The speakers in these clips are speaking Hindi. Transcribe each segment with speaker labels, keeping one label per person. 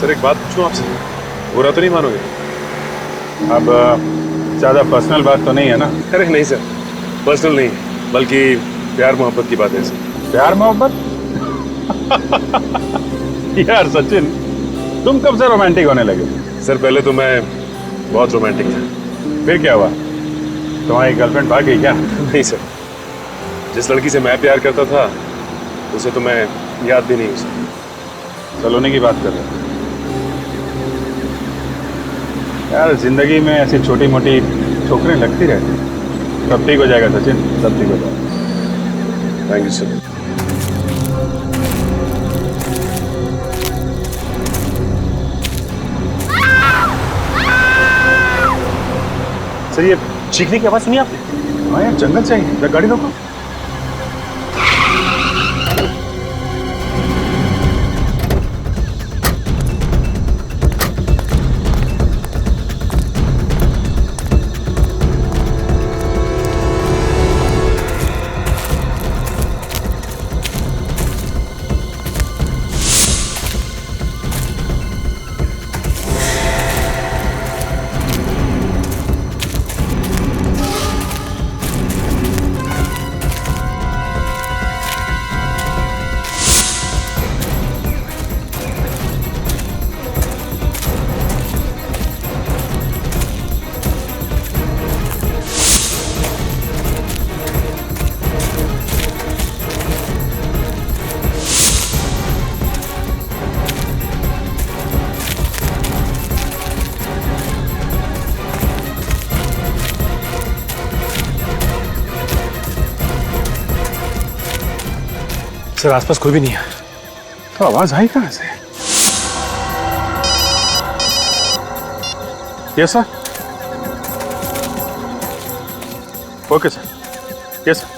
Speaker 1: सर एक बात पूछूं आपसे, बुरा तो नहीं मानोगे?
Speaker 2: अब ज़्यादा पर्सनल बात तो नहीं है ना?
Speaker 1: अरे नहीं सर, पर्सनल नहीं, बल्कि प्यार मोहब्बत की बात है सर।
Speaker 2: प्यार मोहब्बत? यार सचिन, तुम कब से रोमांटिक होने लगे?
Speaker 1: सर पहले तो मैं बहुत रोमांटिक था।
Speaker 2: फिर क्या हुआ? तुम्हारी गर्लफ्रेंड भाग गई क्या?
Speaker 1: नहीं सर, जिस लड़की से मैं प्यार करता था उसे तो मैं याद भी नहीं उसे।
Speaker 2: सलोनी की बात कर रहे हो? यार जिंदगी में ऐसी छोटी मोटी ठोकरें लगती रहती हैं। सब ठीक हो जाएगा सचिन, सब ठीक हो जाएगा।
Speaker 1: Thank you sir.
Speaker 3: सर ये चीखने की आवाज सुनी आपने?
Speaker 2: हाँ यार, जंगल से आई। गाड़ी रोको।
Speaker 3: सर आसपास कोई भी नहीं है।
Speaker 2: तो आवाज आई कहां से? Yes sir. Okay sir. Yes sir.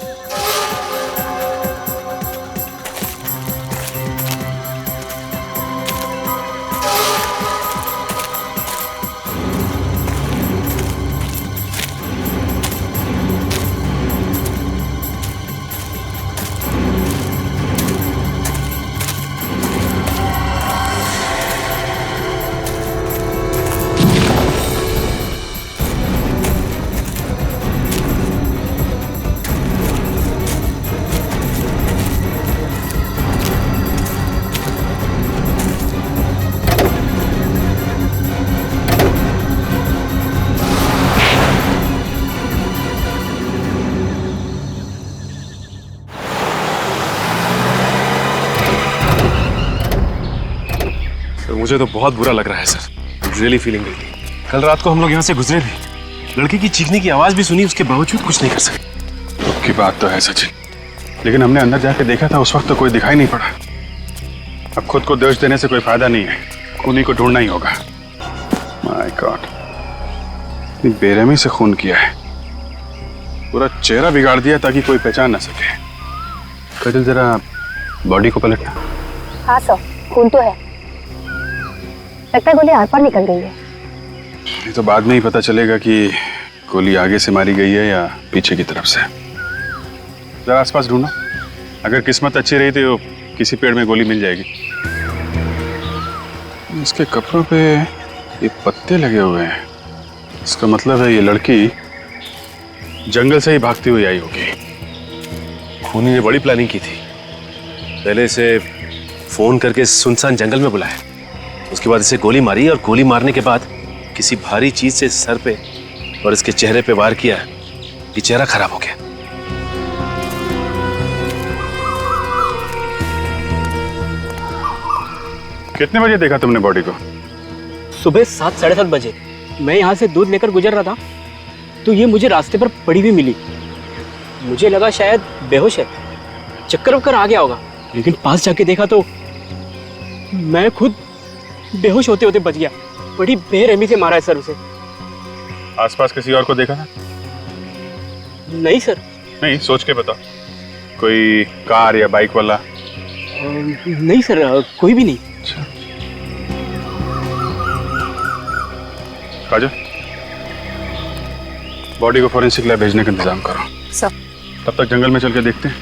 Speaker 1: मुझे तो बहुत बुरा लग रहा है सर, रियली फीलिंग रियली।
Speaker 3: कल रात को हम लोग यहाँ से गुजरे भी, लड़की की चीखने की आवाज भी सुनी, उसके बावजूद कुछ नहीं कर सके।
Speaker 2: दुख की बात तो है सचिन, लेकिन हमने अंदर जाके देखा था, उस वक्त तो कोई दिखाई नहीं पड़ा। अब खुद को दोष देने से कोई फायदा नहीं है, खूनी को ढूंढना ही होगा। माय गॉड, इतनी बेरहमी से खून किया है, पूरा चेहरा बिगाड़ दिया ताकि कोई पहचान ना सके। कजल जरा बॉडी को पलटना।
Speaker 4: हाँ सर, खून तो है, लगता है गोली आर पार निकल गई है।
Speaker 2: ये तो बाद में ही पता चलेगा कि गोली आगे से मारी गई है या पीछे की तरफ से। जरा आसपास ढूंढो, अगर किस्मत अच्छी रही तो किसी पेड़ में गोली मिल जाएगी। इसके कपड़ों पे ये पत्ते लगे हुए हैं, इसका मतलब है ये लड़की जंगल से ही भागती हुई आई होगी।
Speaker 3: खूनी ने बड़ी प्लानिंग की थी, पहले इसे फोन करके सुनसान जंगल में बुलाया, उसके बाद इसे गोली मारी और गोली मारने के बाद किसी भारी चीज से सर पे और इसके चेहरे पे वार किया, ये चेहरा खराब हो गया।
Speaker 2: कितने बजे देखा तुमने बॉडी को?
Speaker 5: सुबह 7 साढ़े 7 बजे मैं यहाँ से दूध लेकर गुजर रहा था तो ये मुझे रास्ते पर पड़ी हुई मिली। मुझे लगा शायद बेहोश है, चक्कर वक्कर आ गया होगा, लेकिन पास जाके देखा तो मैं खुद बेहोश होते होते बच गया। बड़ी बेरहमी से मारा है सर उसे।
Speaker 2: आसपास किसी और को देखा था?
Speaker 5: नहीं सर।
Speaker 2: नहीं, सोच के बताओ, कोई कार या बाइक वाला?
Speaker 5: नहीं सर, कोई भी नहीं।
Speaker 2: अच्छा। काजल, बॉडी को फॉरेंसिक लैब भेजने का इंतजाम करो।
Speaker 4: सर।
Speaker 2: तब तक जंगल में चल के देखते हैं,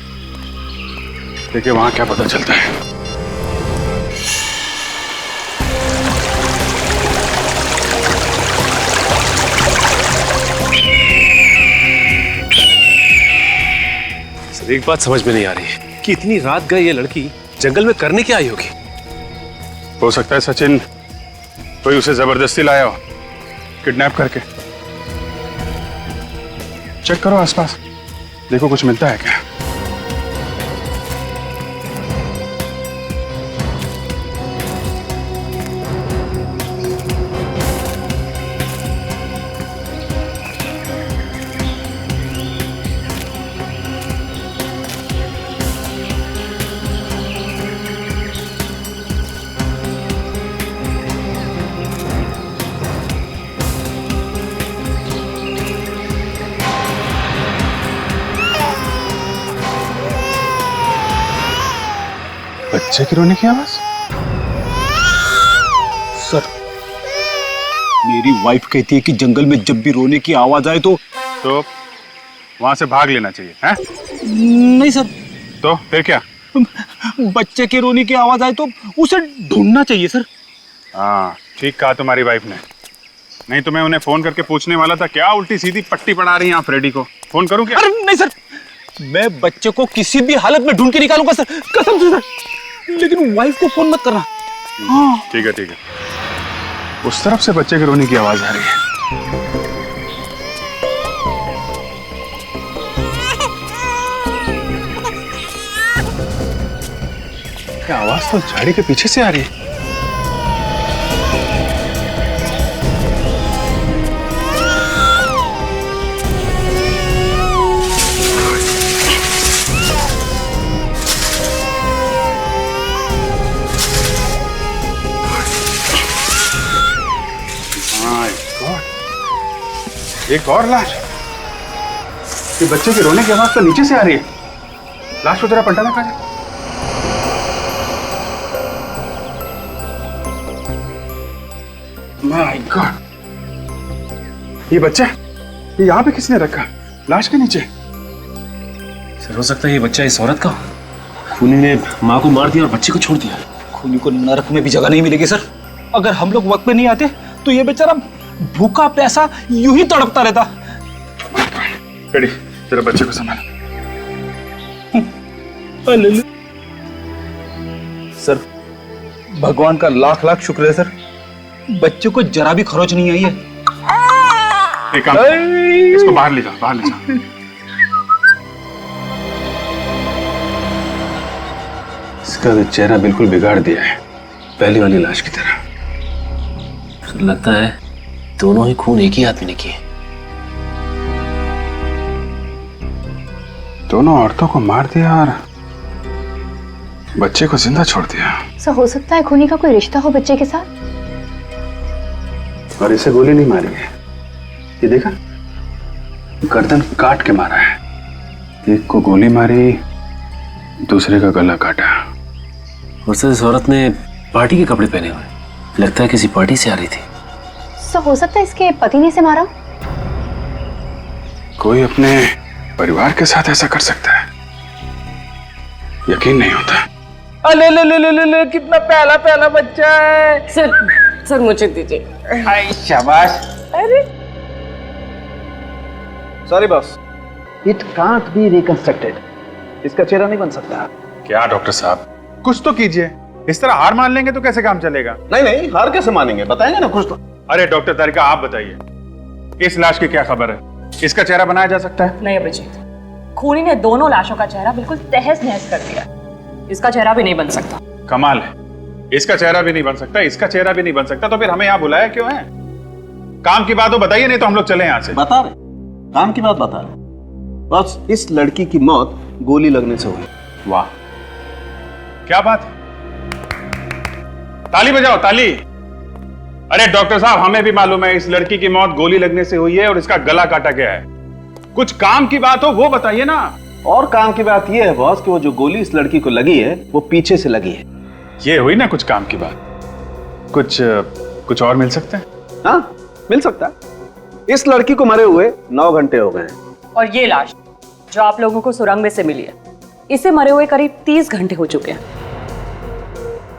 Speaker 2: देखिए वहां क्या पता चलता है।
Speaker 3: एक बात समझ में नहीं आ रही कि इतनी रात गए ये लड़की जंगल में करने क्या आई होगी।
Speaker 2: हो सकता है सचिन कोई उसे जबरदस्ती लाया हो, किडनैप करके। चेक करो आसपास, देखो कुछ मिलता है क्या। बच्चे की रोने की आवाज?
Speaker 5: सर, मेरी वाइफ कहती है कि जंगल में जब भी रोने की आवाज आए तो
Speaker 2: वहां से भाग लेना चाहिए, हैं?
Speaker 5: नहीं सर,
Speaker 2: तो फिर क्या?
Speaker 5: बच्चे के रोने की आवाज आए तो उसे ढूंढना चाहिए सर।
Speaker 2: हाँ, ठीक कहा तुम्हारी वाइफ ने। नहीं तो मैं उन्हें फोन करके पूछने वाला था, क्या उल्टी सीधी पट्टी पड़ा रही हैं आप फ्रेडी को। फोन करूं क्या?
Speaker 5: अरे नहीं सर, मैं बच्चे को किसी भी हालत में ढूंढ के निकालूंगा सर, कसम से सर, लेकिन वाइफ को फोन मत करना। हाँ
Speaker 2: ठीक है ठीक है। उस तरफ से बच्चे के रोने की आवाज आ रही है। क्या आवाज तो झाड़ी के पीछे से आ रही है। एक और लाश। ये बच्चे के रोने की आवाज तो नीचे से आ रही है। लाश को जरा पलटाना कहा जाए। माय गॉड, ये बच्चा ये यहाँ पे किसने रखा? लाश के नीचे।
Speaker 3: सर हो सकता है ये बच्चा इस औरत का, खूनी ने माँ को मार दिया और बच्चे को छोड़ दिया।
Speaker 5: खूनी को नरक में भी जगह नहीं मिलेगी सर। अगर हम लोग वक्त पे नहीं आते तो ये बेचारा भूखा प्यासा यूं ही तड़पता रहता।
Speaker 2: रेडी, तेरे बच्चे को संभाल।
Speaker 5: सर भगवान का लाख लाख शुक्र है सर, बच्चे को जरा भी खरोच नहीं आई है।
Speaker 2: एक काम, इसको बाहर ले जाओ, बाहर ले जाओ।
Speaker 3: इसका तो चेहरा बिल्कुल बिगाड़ दिया है, पहली वाली लाश की तरह। लगता है दोनों ही खून एक ही आदमी ने किए।
Speaker 2: दोनों औरतों को मार दिया और बच्चे को जिंदा छोड़ दिया।
Speaker 4: सर हो सकता है खूनी का कोई रिश्ता हो बच्चे के साथ।
Speaker 2: और इसे गोली नहीं मारी है, ये देखा, गर्दन काट के मारा है। एक को गोली मारी, दूसरे का गला काटा।
Speaker 3: और सर इस औरत ने पार्टी के कपड़े पहने हुए, लगता है किसी पार्टी से आ रही थी।
Speaker 4: सर हो सकता है इसके पति ने इसे मारा।
Speaker 2: कोई अपने परिवार के साथ ऐसा कर सकता है? यकीन नहीं होता।
Speaker 5: अले ले ले ले ले ले, कितना प्याला प्याला बच्चा है।
Speaker 6: सर मुझे दीजिए।
Speaker 5: हाय शाबाश।
Speaker 6: अरे
Speaker 7: sorry boss, it can't be reconstructed. इसका चेहरा नहीं बन सकता।
Speaker 2: क्या डॉक्टर साहब, कुछ तो कीजिए। इस तरह हार मान लेंगे तो कैसे काम चलेगा?
Speaker 7: नहीं नहीं, हार कैसे मानेंगे, बताएंगे ना कुछ तो।
Speaker 2: अरे डॉक्टर तारिका, आप बताइए, इस लाश की क्या खबर है? इसका चेहरा बनाया जा सकता है?
Speaker 6: नहीं अभिजीत, खूनी ने दोनों लाशों का चेहरा बिल्कुल तहस नहस कर दिया। इसका चेहरा भी नहीं बन सकता।
Speaker 2: कमाल है, इसका चेहरा भी नहीं बन सकता, इसका चेहरा भी नहीं बन सकता, तो फिर हमें यहाँ बुलाया क्यों है? काम की बात हो बताइए, नहीं तो हम लोग चले यहाँ से।
Speaker 7: बता रहे, काम की बात बता रहे। बस इस लड़की की मौत गोली लगने से हुई।
Speaker 2: वाह, क्या बात है, ताली बजाओ ताली। अरे डॉक्टर साहब, हमें भी मालूम है इस लड़की की मौत गोली लगने से हुई है और इसका गला काटा गया है। कुछ काम की बात हो वो बताइए ना।
Speaker 7: और काम की बात यह है बॉस कि वो जो गोली इस लड़की को लगी है वो पीछे से लगी है।
Speaker 2: ये हुई ना कुछ काम की बात। कुछ और मिल सकता है?
Speaker 7: हाँ मिल सकता है। इस लड़की को मरे हुए 9 घंटे हो गए हैं।
Speaker 6: और ये लाश जो आप लोगों को सुरंग में से मिली है, इसे मरे हुए करीब 30 घंटे हो चुके हैं।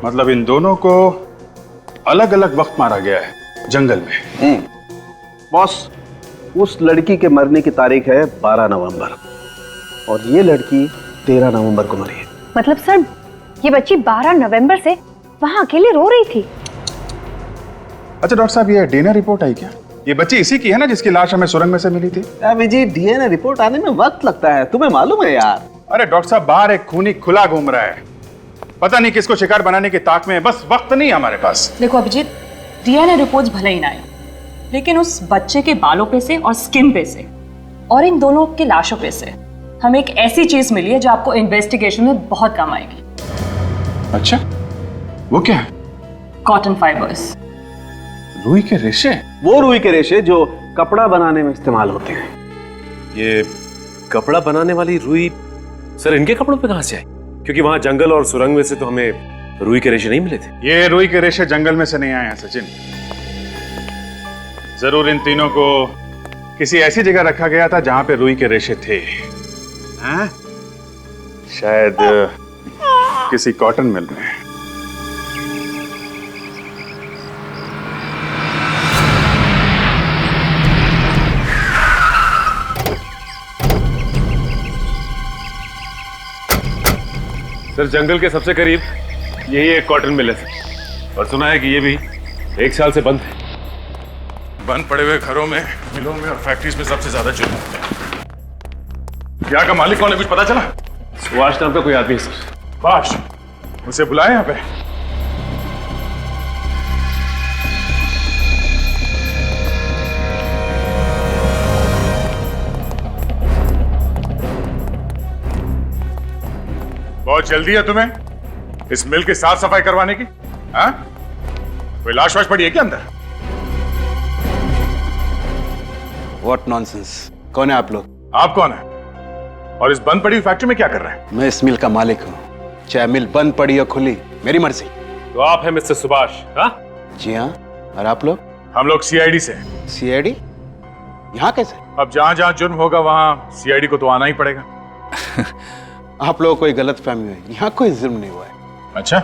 Speaker 2: मतलब इन दोनों को अलग अलग वक्त मारा गया है जंगल में।
Speaker 7: बॉस, उस लड़की के मरने की तारीख है 12 नवंबर और ये लड़की 13 नवंबर को मरी है।
Speaker 4: मतलब सर ये बच्ची 12 नवंबर से वहां अकेले रो रही थी।
Speaker 2: अच्छा डॉक्टर साहब, ये डीएनए रिपोर्ट आई क्या? ये बच्ची इसी की है ना जिसकी लाश हमें सुरंग में से मिली थी?
Speaker 7: विजय, डीएनए रिपोर्ट आने में वक्त लगता है, तुम्हें मालूम है यार।
Speaker 2: अरे डॉक्टर साहब, बाहर एक खूनी खुला घूम रहा है, पता नहीं किसको शिकार बनाने की ताक में है, बस वक्त नहीं है हमारे पास।
Speaker 6: देखो अभिजीत, डीएनए रिपोर्ट्स भले ही ना आए, लेकिन उस बच्चे के बालों पे से और स्किन पे से और इन दोनों की लाशों पे से हमें एक ऐसी चीज मिली है जो आपको इन्वेस्टिगेशन में बहुत काम आएगी।
Speaker 2: अच्छा, वो क्या है?
Speaker 6: Cotton fibres.
Speaker 2: रुई के रेशे?
Speaker 7: वो रुई के रेशे जो कपड़ा बनाने में इस्तेमाल होते हैं।
Speaker 3: ये कपड़ा बनाने वाली रुई सर इनके कपड़ों पे कहां से आई? क्योंकि वहां जंगल और सुरंग में से तो हमें रुई के रेशे नहीं मिले थे।
Speaker 2: ये रुई के रेशे जंगल में से नहीं आए हैं सचिन, जरूर इन तीनों को किसी ऐसी जगह रखा गया था जहां पे रुई के रेशे थे। हाँ? शायद किसी कॉटन मिल में।
Speaker 1: सर जंगल के सबसे करीब यही एक कॉटन मिल है सर, और सुना है कि ये भी 1 साल से बंद है।
Speaker 2: बंद पड़े हुए घरों में, मिलों में और फैक्ट्रीज में सबसे ज्यादा जुर्म होता है। यहाँ का मालिक कौन है, कुछ पता चला?
Speaker 1: सुभाष नाम का कोई आदमी है सर।
Speaker 2: बाश, उसे बुलाए यहाँ पे। बहुत जल्दी है तुम्हें इस मिल की साफ सफाई करवाने की? हाँ? कोई लाश वाश पड़ी है क्या अंदर?
Speaker 8: What nonsense! कौन है आप लोग?
Speaker 2: आप कौन है और इस बंद पड़ी हुई फैक्ट्री में क्या कर रहे हैं?
Speaker 8: मैं इस मिल का मालिक हूँ, चाहे मिल बंद पड़ी या खुली, मेरी मर्जी।
Speaker 1: तो आप हैं मिस्टर सुभाष? हाँ
Speaker 8: जी हाँ। और आप लोग?
Speaker 2: हम लोग सीआईडी से।
Speaker 8: सीआईडी? यहाँ कैसे?
Speaker 2: अब जहां जहां जुर्म होगा वहां सीआईडी को तो आना ही पड़ेगा।
Speaker 8: आप लोगों को कोई गलत फहमी है, यहाँ कोई जुर्म नहीं हुआ है।
Speaker 2: अच्छा,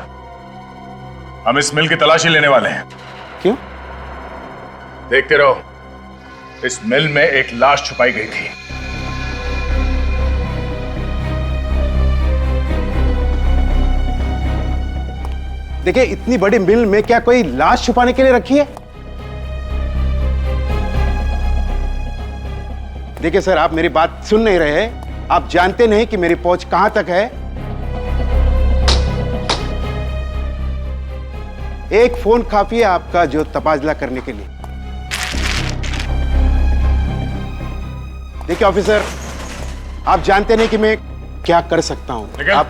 Speaker 2: हम इस मिल की तलाशी लेने वाले हैं।
Speaker 8: क्यों?
Speaker 2: देखते रहो, इस मिल में एक लाश छुपाई गई थी।
Speaker 8: देखिए, इतनी बड़ी मिल में क्या कोई लाश छुपाने के लिए रखी है? देखिए सर, आप मेरी बात सुन नहीं रहे हैं। आप जानते नहीं कि मेरी पहुंच कहां तक है। एक फोन काफी है आपका जो तबादला करने के लिए। देखिए ऑफिसर, आप जानते नहीं कि मैं क्या कर सकता हूं। आप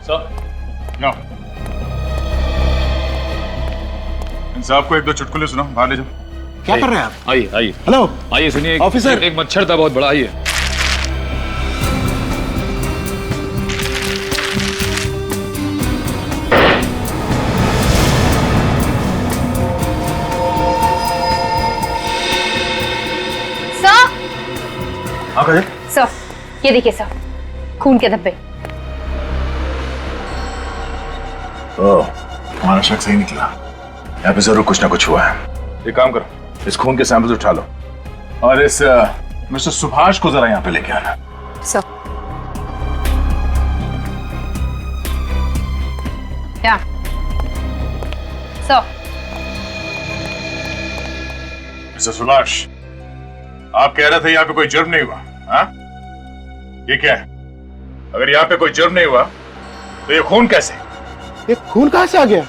Speaker 2: सर, नो। इन साहब को 1-2 चुटकुले सुनाओ, बाहर ले जाओ।
Speaker 8: क्या कर रहे हैं आप?
Speaker 9: आइए आइए
Speaker 8: हेलो
Speaker 9: आइए, सुनिए।
Speaker 8: ऑफिसर।
Speaker 9: एक मच्छर था बहुत बड़ा, आइए।
Speaker 4: सर,
Speaker 2: हाँ कहे?
Speaker 4: सर ये देखिए सर, खून के धब्बे।
Speaker 2: ओह, हमारा शक सही निकला। यहाँ पे जरूर कुछ ना कुछ हुआ है। एक काम करो, इस खून के सैंपल्स उठा लो और इस मिस्टर सुभाष को जरा यहाँ पे लेके आना।
Speaker 4: सर क्या? सर
Speaker 2: मिस्टर सुभाष, आप कह रहे थे यहाँ पे कोई जुर्म नहीं हुआ, हाँ? ये क्या है? अगर यहाँ पे कोई जुर्म नहीं हुआ तो ये खून कैसे?
Speaker 8: ये खून कहां से आ गया?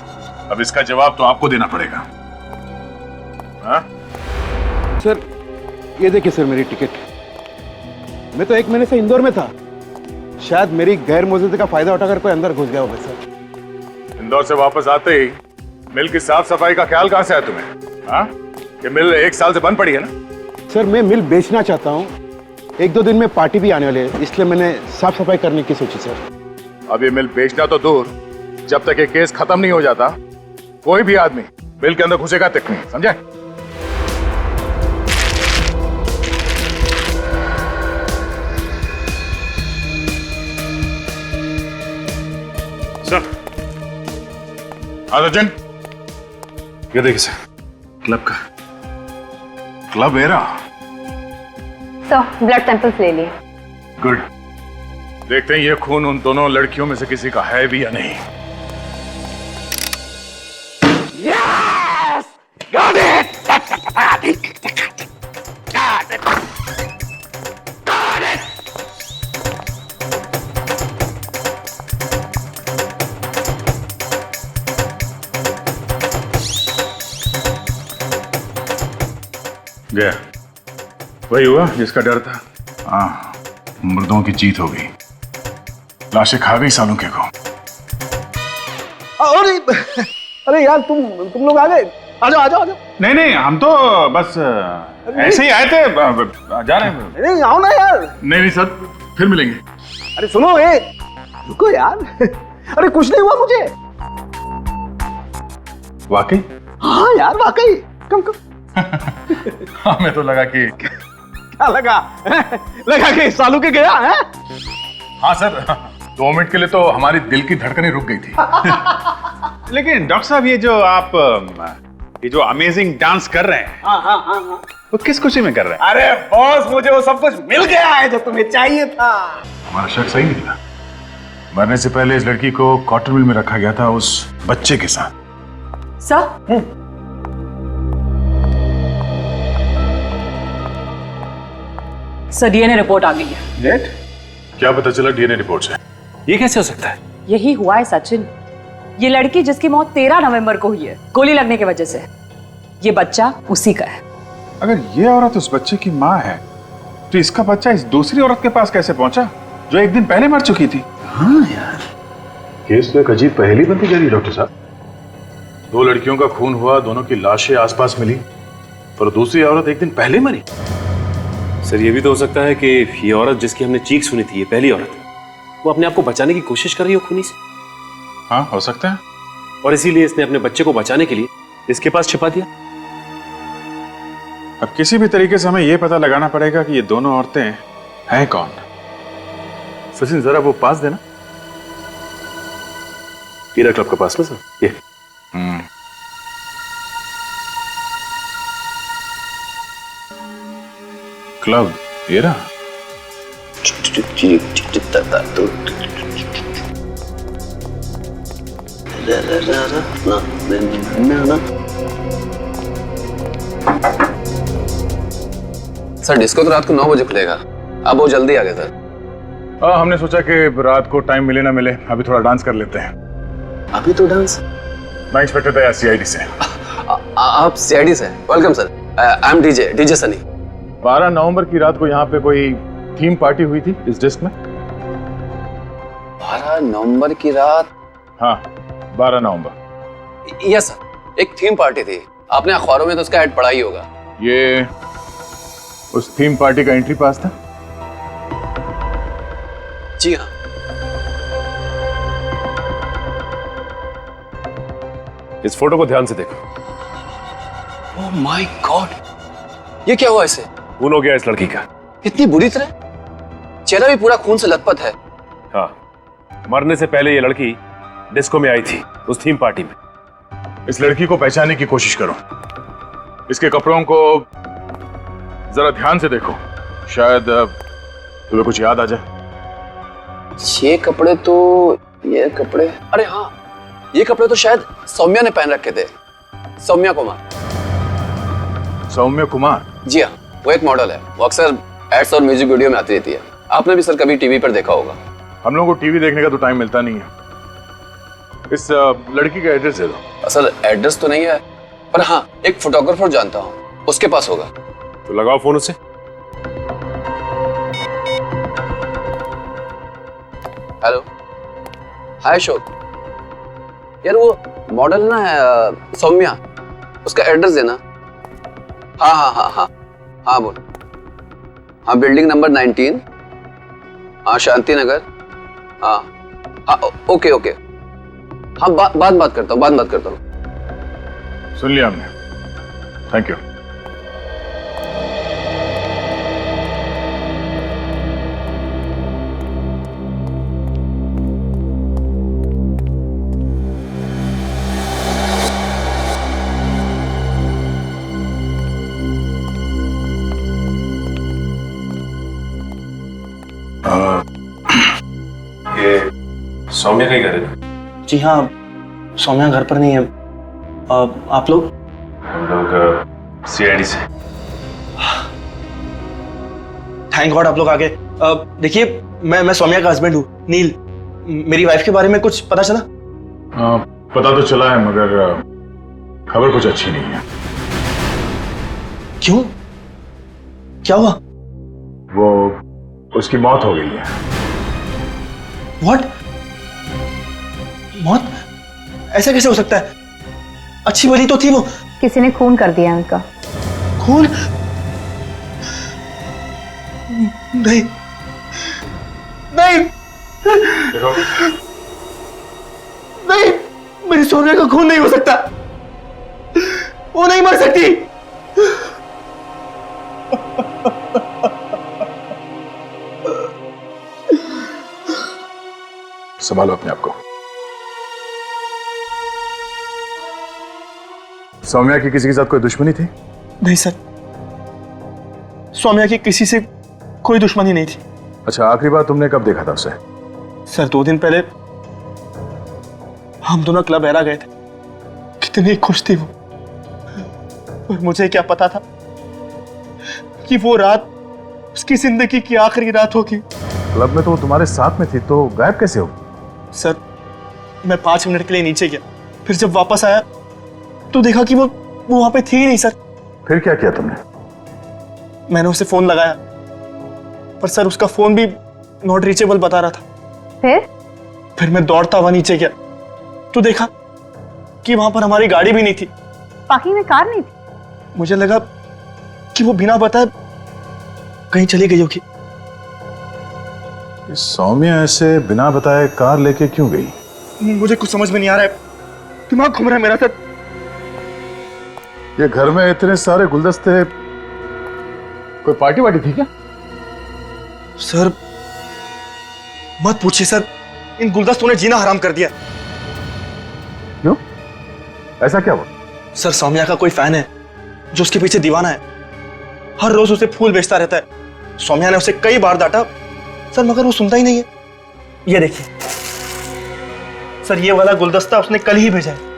Speaker 2: अब इसका जवाब तो आपको देना पड़ेगा। हाँ?
Speaker 8: सर ये देखिए सर, मेरी टिकट। मैं तो 1 महीने से इंदौर में था। शायद मेरी गैर मौजूदगी का फायदा उठाकर कोई अंदर घुस गया होगा सर।
Speaker 2: इंदौर से वापस आते ही मिल की साफ सफाई का ख्याल कहां से आया तुम्हें? हाँ? ये मिल 1 साल से बंद पड़ी है ना?
Speaker 8: सर मैं मिल बेचना चाहता हूँ। 1-2 दिन में पार्टी भी आने वाली है, इसलिए मैंने साफ सफाई करने की सोची सर।
Speaker 2: अब ये मिल बेचना तो दूर, जब तक ये केस खत्म नहीं हो जाता कोई भी आदमी मिल के अंदर घुसेगा तक नहीं, समझे? सर, सचिन,
Speaker 1: ये देखिए सर, क्लब का।
Speaker 2: Club era.
Speaker 4: Sir blood samples ले लिए।
Speaker 2: गुड।
Speaker 9: देखते हैं ये खून उन दोनों लड़कियों में से किसी का है भी या नहीं। गया, वही हुआ जिसका डर था। हाँ, मुर्दों की जीत हो गई, लाशें खा गई सालों के को।
Speaker 7: अरे यार तुम लोग आ गए। आ जाओ आ जाओ आ जाओ।
Speaker 9: नहीं नहीं, हम तो बस ऐसे ही आए थे, जा रहे हैं।
Speaker 7: नहीं आओ ना यार।
Speaker 9: नहीं नहीं सर, फिर मिलेंगे।
Speaker 7: अरे सुनो, रुको यार। अरे कुछ नहीं हुआ मुझे।
Speaker 9: वाकई?
Speaker 7: हाँ यार वाकई। कम कम।
Speaker 9: हमें तो लगा कि
Speaker 7: क्या लगा? लगा कि सालू के गया है।
Speaker 9: हाँ सर, 2 मिनट के लिए तो हमारी दिल की धड़कनें रुक गई थी। लेकिन डॉक्टर साहब, ये जो अमेजिंग डांस कर रहे हैं,
Speaker 7: हाँ।
Speaker 9: वो किस खुशी में कर रहे हैं?
Speaker 7: अरे बॉस, मुझे वो सब कुछ मिल गया है जो तुम्हें चाहिए था।
Speaker 9: हमारा शक सही निकला। मरने से पहले इस लड़की को कॉटन मिल में रखा गया था उस बच्चे के साथ।
Speaker 6: सर, सर डीएनए रिपोर्ट आ गई है।
Speaker 9: क्या पता चला डीएनए रिपोर्ट से?
Speaker 3: ये कैसे हो सकता है?
Speaker 6: यही हुआ है सचिन। ये लड़की जिसकी मौत 13 नवंबर को हुई है गोली लगने की वजह से, ये बच्चा उसी का है।
Speaker 9: अगर ये औरत उस बच्चे की माँ है, तो इसका बच्चा इस दूसरी औरत के पास कैसे पहुंचा जो 1 दिन पहले मर चुकी थी?
Speaker 7: हाँ यार,
Speaker 9: केस तो एक अजीब पहेली बनती जा रही है डॉक्टर साहब। 2 लड़कियों का खून हुआ, दोनों की लाशें आसपास मिली, पर दूसरी औरत 1 दिन पहले मरी।
Speaker 3: सर, ये भी तो हो सकता है कि ये औरत जिसकी हमने चीख सुनी थी, ये पहली औरत, वो अपने आप को बचाने की कोशिश कर रही हो खूनी से।
Speaker 9: हाँ, हो सकता है।
Speaker 3: और इसीलिए इसने अपने बच्चे को बचाने के लिए इसके पास छिपा दिया।
Speaker 9: अब किसी भी तरीके से हमें यह पता लगाना पड़ेगा कि ये दोनों औरतें हैं कौन। सचिन, जरा वो पास देना।
Speaker 3: हीरा क्लब के पास में सर, ये।
Speaker 9: क्लब हीरा?
Speaker 10: सर डिस्को तो रात को 9 बजे खुलेगा, आप बहुत जल्दी आ गए सर।
Speaker 9: हमने सोचा कि रात को टाइम मिले ना मिले, अभी थोड़ा डांस कर लेते हैं।
Speaker 10: अभी तो डांस?
Speaker 9: मैं इंस्पेक्टर दया, सीआईडी से।
Speaker 10: आप सीआईडी से? Welcome sir, I am DJ Sunny.
Speaker 9: 12 नवंबर की रात को यहाँ पे कोई थीम पार्टी हुई थी इस डिस्क में?
Speaker 10: 12 नवंबर की रात?
Speaker 9: हाँ, 12 नवंबर।
Speaker 10: यस सर, एक थीम पार्टी थी, आपने अखबारों में तो उसका ऐड पढ़ा ही होगा।
Speaker 9: ये उस थीम पार्टी का एंट्री पास था?
Speaker 10: जी हाँ।
Speaker 3: इस फोटो को ध्यान से देखो।
Speaker 10: ओह माय गॉड, ये क्या हुआ इसे?
Speaker 3: खून हो गया इस लड़की का।
Speaker 10: इतनी बुरी तरह? चेहरा भी पूरा खून से लथपथ है।
Speaker 3: हाँ, मरने से पहले ये लड़की डिस्को में आई थी, उस थीम पार्टी में।
Speaker 9: इस लड़की को पहचानने की कोशिश करो। इसके कपड़ों को जरा ध्यान से देखो, शायद तुम्हें कुछ याद आ जाए।
Speaker 10: ये कपड़े, अरे हाँ, ये कपड़े तो शायद सौम्या ने पहन रखे थे। सौम्या कुमार।
Speaker 9: सौम्या कुमार?
Speaker 10: जी हाँ, वो एक मॉडल है, वो अक्सर एड्स और म्यूजिक वीडियो में आती रहती है। आपने भी सर कभी टीवी पर देखा होगा।
Speaker 9: हम लोगों को टीवी देखने का तो टाइम मिलता नहीं है। इस लड़की का एड्रेस दे दो।
Speaker 10: सर एड्रेस तो नहीं है, पर हाँ एक फोटोग्राफर जानता हूँ, उसके पास होगा।
Speaker 3: तो लगाओ फोन उससे।
Speaker 10: हेलो, हाय अशोक। यार वो मॉडल ना है सौम्या, उसका एड्रेस देना। हाँ बोल। हाँ, बिल्डिंग नंबर 19, हाँ शांति नगर। हाँ ओके। हाँ बात करता हूँ।
Speaker 9: सुन लिया हमने, थैंक यू।
Speaker 1: सौम्या का ही घर है ना?
Speaker 7: जी हाँ, सौम्या घर पर नहीं है। आप लोग?
Speaker 1: हम लोग सीआईडी से।
Speaker 7: थैंक गॉड आप लोग आ गए। देखिए, मैं सौम्या का हस्बैंड हूँ, नील। मेरी वाइफ के बारे में कुछ पता चला?
Speaker 9: पता तो चला है, मगर खबर कुछ अच्छी नहीं है।
Speaker 7: क्यों? क्या हुआ?
Speaker 9: वो उसकी मौत हो गई है।
Speaker 7: व्हाट? मौत? ऐसा कैसे हो सकता है? अच्छी भली तो थी वो।
Speaker 4: किसी ने खून कर दिया उनका।
Speaker 7: खून? नहीं नहीं नहीं, मेरी सोनिया का खून नहीं हो सकता। वो नहीं मर सकती।
Speaker 9: संभालो अपने आप को। सौम्या की किसी के साथ कोई दुश्मनी थी?
Speaker 7: नहीं सर, सौम्या की किसी से कोई दुश्मनी नहीं थी।
Speaker 9: अच्छा, आखिरी बार तुमने कब देखा था उसे?
Speaker 7: सर 2 दिन पहले हम दोनों क्लब एरा गए थे। कितनी खुश थी वो, और मुझे क्या पता था कि वो रात उसकी जिंदगी की आखिरी रात होगी।
Speaker 9: क्लब में तो वो तुम्हारे साथ में थी, तो गायब कैसे हो?
Speaker 7: सर मैं 5 मिनट के लिए नीचे गया, फिर जब वापस आया तो देखा कि वो वहां पे थी ही नहीं। सर
Speaker 9: फिर क्या किया तुमने?
Speaker 7: मैंने उसे फोन लगाया, पर सर उसका फोन भी नॉट रीचेबल बता रहा था। फिर मैं दौड़ता हुआ नीचे गया तो देखा कि वहां पर हमारी गाड़ी भी नहीं थी।
Speaker 4: पार्किंग में कार नहीं थी।
Speaker 7: मुझे लगा कि वो बिना बताए कहीं चली गई होगी।
Speaker 9: सौम्या ऐसे बिना बताए कार लेके क्यों गई?
Speaker 7: मुझे कुछ समझ में नहीं आ रहा है, दिमाग घूम रहा है मेरा। सर
Speaker 9: ये घर में इतने सारे गुलदस्ते, कोई पार्टी वार्टी थी क्या?
Speaker 7: सर मत पूछिए सर, इन गुलदस्तों ने जीना हराम कर दिया।
Speaker 9: क्यों? ऐसा क्या हुआ?
Speaker 7: सर सौम्या का कोई फैन है जो उसके पीछे दीवाना है। हर रोज उसे फूल बेचता रहता है। सौम्या ने उसे कई बार डांटा सर, मगर वो सुनता ही नहीं है। ये देखिए सर, ये वाला गुलदस्ता उसने कल ही भेजा है।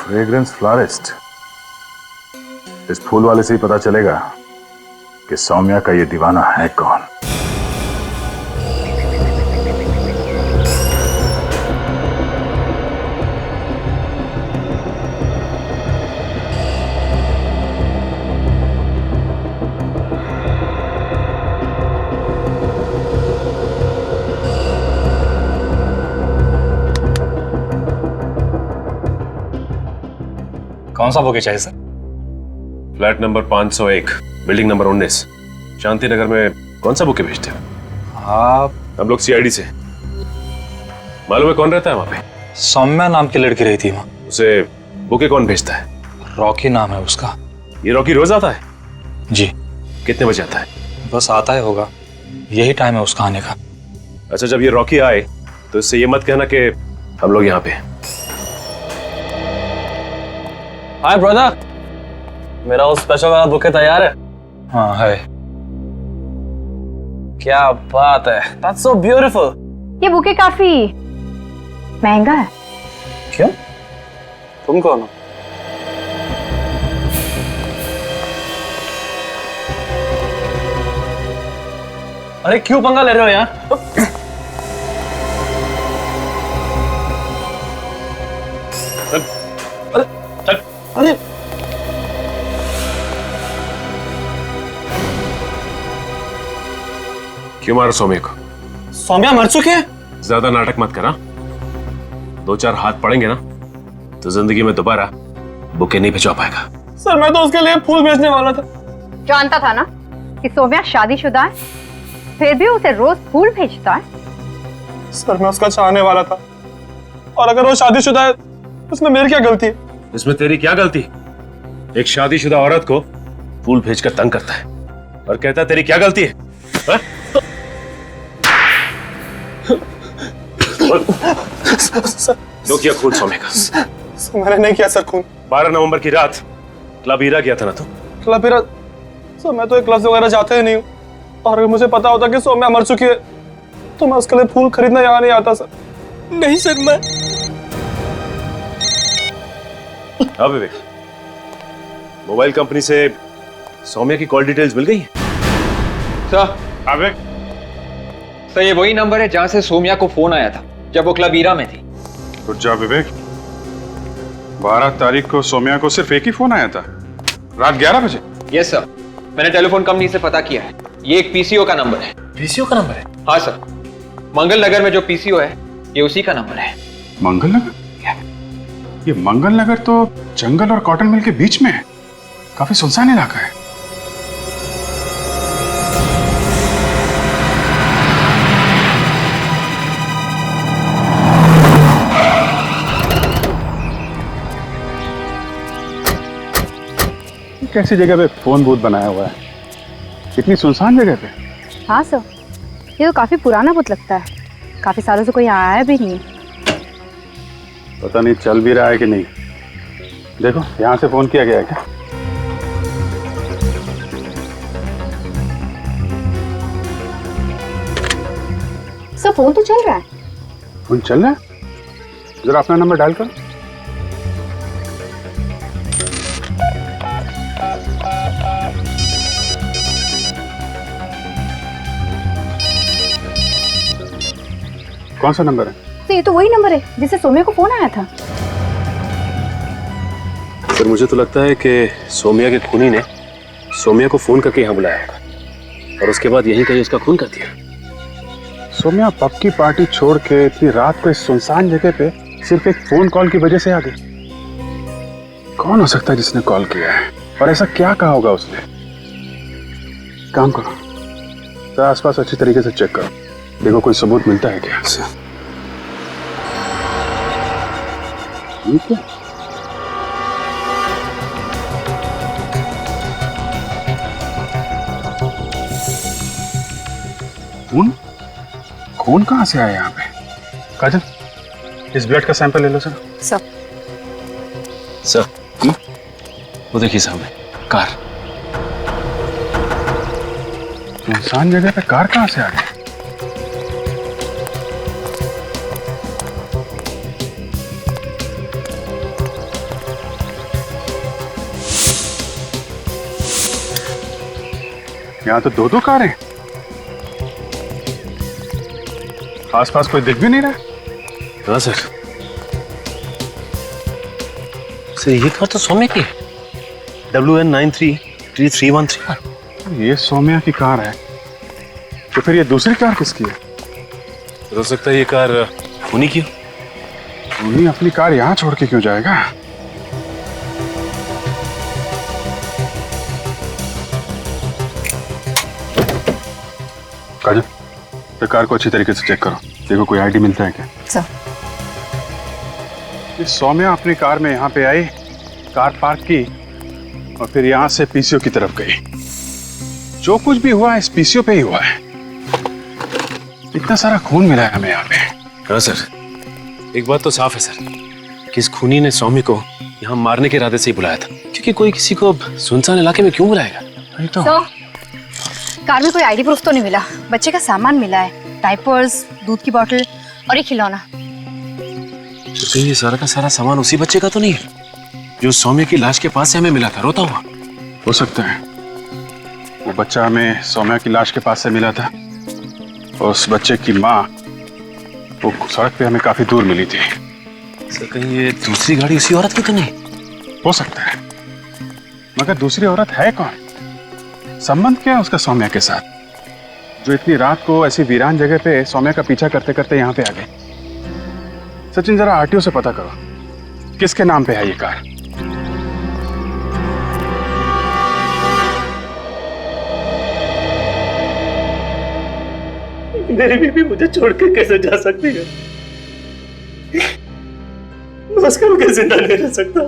Speaker 9: Fragrance florist. इस फूल वाले से ही पता चलेगा कि सौम्या का ये दीवाना है कौन।
Speaker 11: कौन सा बुके चाहिए sir?
Speaker 3: Flat number 501, building number 19, Shanti Nagar में कौन सा बुके भेजते हैं?
Speaker 11: आप?
Speaker 3: हम लोग सीआईडी से। मालूम है कौन रहता है वहां पे?
Speaker 11: सौम्या नाम की लड़की रही थी वहां।
Speaker 3: उसे बुके कौन भेजता है?
Speaker 11: रॉकी नाम है उसका।
Speaker 3: ये रॉकी रोज आता है?
Speaker 11: जी।
Speaker 3: कितने बजे आता है?
Speaker 11: बस आता है होगा, यही टाइम है उसका आने का।
Speaker 3: अच्छा, जब ये रॉकी आए तो इससे ये मत कहना कि हम लोग यहाँ पे हैं।
Speaker 11: हाय ब्रदर, मेरा वो स्पेशल वाला बुके तैयार है? हाँ है। क्या बात है, That's so beautiful।
Speaker 4: ये बुके काफी महंगा है।
Speaker 11: क्यों? तुम कौन हो? अरे क्यों पंगा ले रहे हो यार?
Speaker 7: अरे
Speaker 3: क्यों मारा सौम्या को?
Speaker 11: सौम्या मर चुके हैं?
Speaker 3: ज्यादा नाटक मत करा। 2-4 हाथ पड़ेंगे ना तो जिंदगी में दोबारा बुके नहीं भिजवा पाएगा।
Speaker 11: सर मैं तो उसके लिए फूल भेजने वाला था।
Speaker 4: जानता था ना कि सौम्या शादीशुदा है, फिर भी उसे रोज फूल भेजता है।
Speaker 11: सर मैं उसका चाहने वाला था, और अगर वो शादीशुदा है उसमें मेरी क्या गलती है?
Speaker 3: इसमें तेरी क्या गलती? एक शादीशुदा औरत को फूल भेजकर तंग करता है और कहता है तेरी क्या गलती है? हा? तो किया खून सौम्या का?
Speaker 11: मैंने नहीं किया सर खून।
Speaker 3: 12 नवंबर की रात क्लब हीरा गया था ना तू?
Speaker 11: क्लब हीरा? सर मैं तो एक क्लास वगैरह जाते ही नहीं हूँ, और अगर मुझे पता होता कि सौम्या मर चुकी है तो मैं उसके लिए फूल खरीदना यहाँ नहीं आता सर।
Speaker 5: नहीं सर, मैं
Speaker 3: हाँ विवेक, मोबाइल कंपनी से सौम्या की कॉल डिटेल्स मिल गई हैं?
Speaker 12: सर
Speaker 2: अबे
Speaker 12: सर ये वही नंबर है जहां से सौम्या को फोन आया था जब वो क्लब ईरा में थी।
Speaker 2: रुक जा विवेक, 12 तारीख को सौम्या को सिर्फ एक ही फोन आया था, रात 11 बजे।
Speaker 12: यस सर, मैंने टेलीफोन कंपनी से पता किया है, ये एक पीसीओ का नंबर है।
Speaker 3: पीसीओ का नंबर है?
Speaker 12: हाँ सर, मंगल नगर में जो पीसीओ है ये उसी का नंबर है।
Speaker 2: मंगल नगर? ये मंगल नगर तो जंगल और कॉटन मिल के बीच में है, काफी सुनसान इलाका है। कैसी जगह पे फोन बूथ बनाया हुआ है, इतनी सुनसान जगह पे?
Speaker 4: हाँ सर, ये तो काफी पुराना बुत लगता है, काफी सालों से कोई आया भी नहीं है।
Speaker 2: पता नहीं चल भी रहा है कि नहीं। देखो यहाँ से फोन किया गया है क्या?
Speaker 4: सर फोन तो चल रहा है।
Speaker 2: फोन चल रहा है? जरा अपना नंबर डायल करो। कौन सा नंबर है?
Speaker 4: तो ये तो वही नंबर है जिससे सौम्या को फोन आया था।
Speaker 3: सर मुझे तो लगता है कि सौम्या के खूनी ने सौम्या को फोन करके यहाँ बुलाया होगा और उसके बाद यहीं कहीं उसका खून कर दिया।
Speaker 2: सौम्या पब की पार्टी छोड़ के इतनी रात को इस सुनसान जगह पे सिर्फ एक फोन कॉल की वजह से आ गई। कौन हो सकता है जिसने कॉल किया है, और ऐसा क्या कहा होगा उसने? काम करो, तो आसपास अच्छी तरीके से चेक करो, देखो कोई सबूत मिलता है क्या। ठीक है। खून? खून कहाँ से आया यहाँ पे? काजल, इस ब्लड का सैंपल ले लो सर।
Speaker 3: सर वो देखिए सामने कार।
Speaker 2: सुनसान जगह पे कार कहाँ से आ गई? यहाँ तो दो कारें, आसपास कोई दिख भी नहीं रहा।
Speaker 3: हाँ सर, ये कार तो सौम्या की है, WN933313।
Speaker 2: ये सौम्या की कार है, तो फिर ये दूसरी कार किसकी है?
Speaker 3: हो सकता है ये कार खूनी की हो।
Speaker 2: खूनी अपनी कार यहाँ छोड़ के क्यों जाएगा? काजल, ये कार को अच्छी तरीके से चेक करो, देखो कोई आईडी मिलता है क्या।
Speaker 4: सर
Speaker 2: ये सौम्या अपनी कार में यहाँ पे आई, कार पार्क की और फिर यहाँ से पीसीओ की तरफ गई। जो कुछ भी हुआ इस पीसीओ पे ही हुआ है। इतना सारा खून मिला है हमें यहाँ पे।
Speaker 3: हाँ सर, एक बात तो साफ है सर कि इस खूनी ने सौम्या को यहाँ मारने के इरादे से ही बुलाया था, क्योंकि कोई किसी को सुनसान इलाके में क्यों बुलाएगा?
Speaker 2: नहीं तो
Speaker 4: कार में कोई आईडी प्रूफ तो नहीं मिला, बच्चे का सामान मिला है, डायपर्स, दूध की बोतल और एक खिलौना।
Speaker 3: तो कहीं ये सारा का सारा सामान उसी बच्चे का तो नहीं है जो सौम्या की लाश के पास से हमें मिला था रोता हुआ?
Speaker 2: हो सकता है वो बच्चा हमें सौम्या की लाश के पास से मिला था और उस बच्चे की माँ वो सड़क पे हमें काफी दूर मिली थी।
Speaker 3: सर कहीं ये दूसरी गाड़ी उसी औरत की तो नहीं?
Speaker 2: हो सकता है, मगर दूसरी औरत है कौन? संबंध क्या है उसका सौम्या के साथ, जो इतनी रात को ऐसी वीरान जगह पे सौम्या का पीछा करते करते यहाँ पे आ गए? सचिन जरा आरटीओ से पता करो किसके नाम पे है ये कार।
Speaker 11: मेरी बीवी मुझे छोड़ के कैसे जा सकती है? मैं उसका बगैर जिंदा नहीं रह सकता।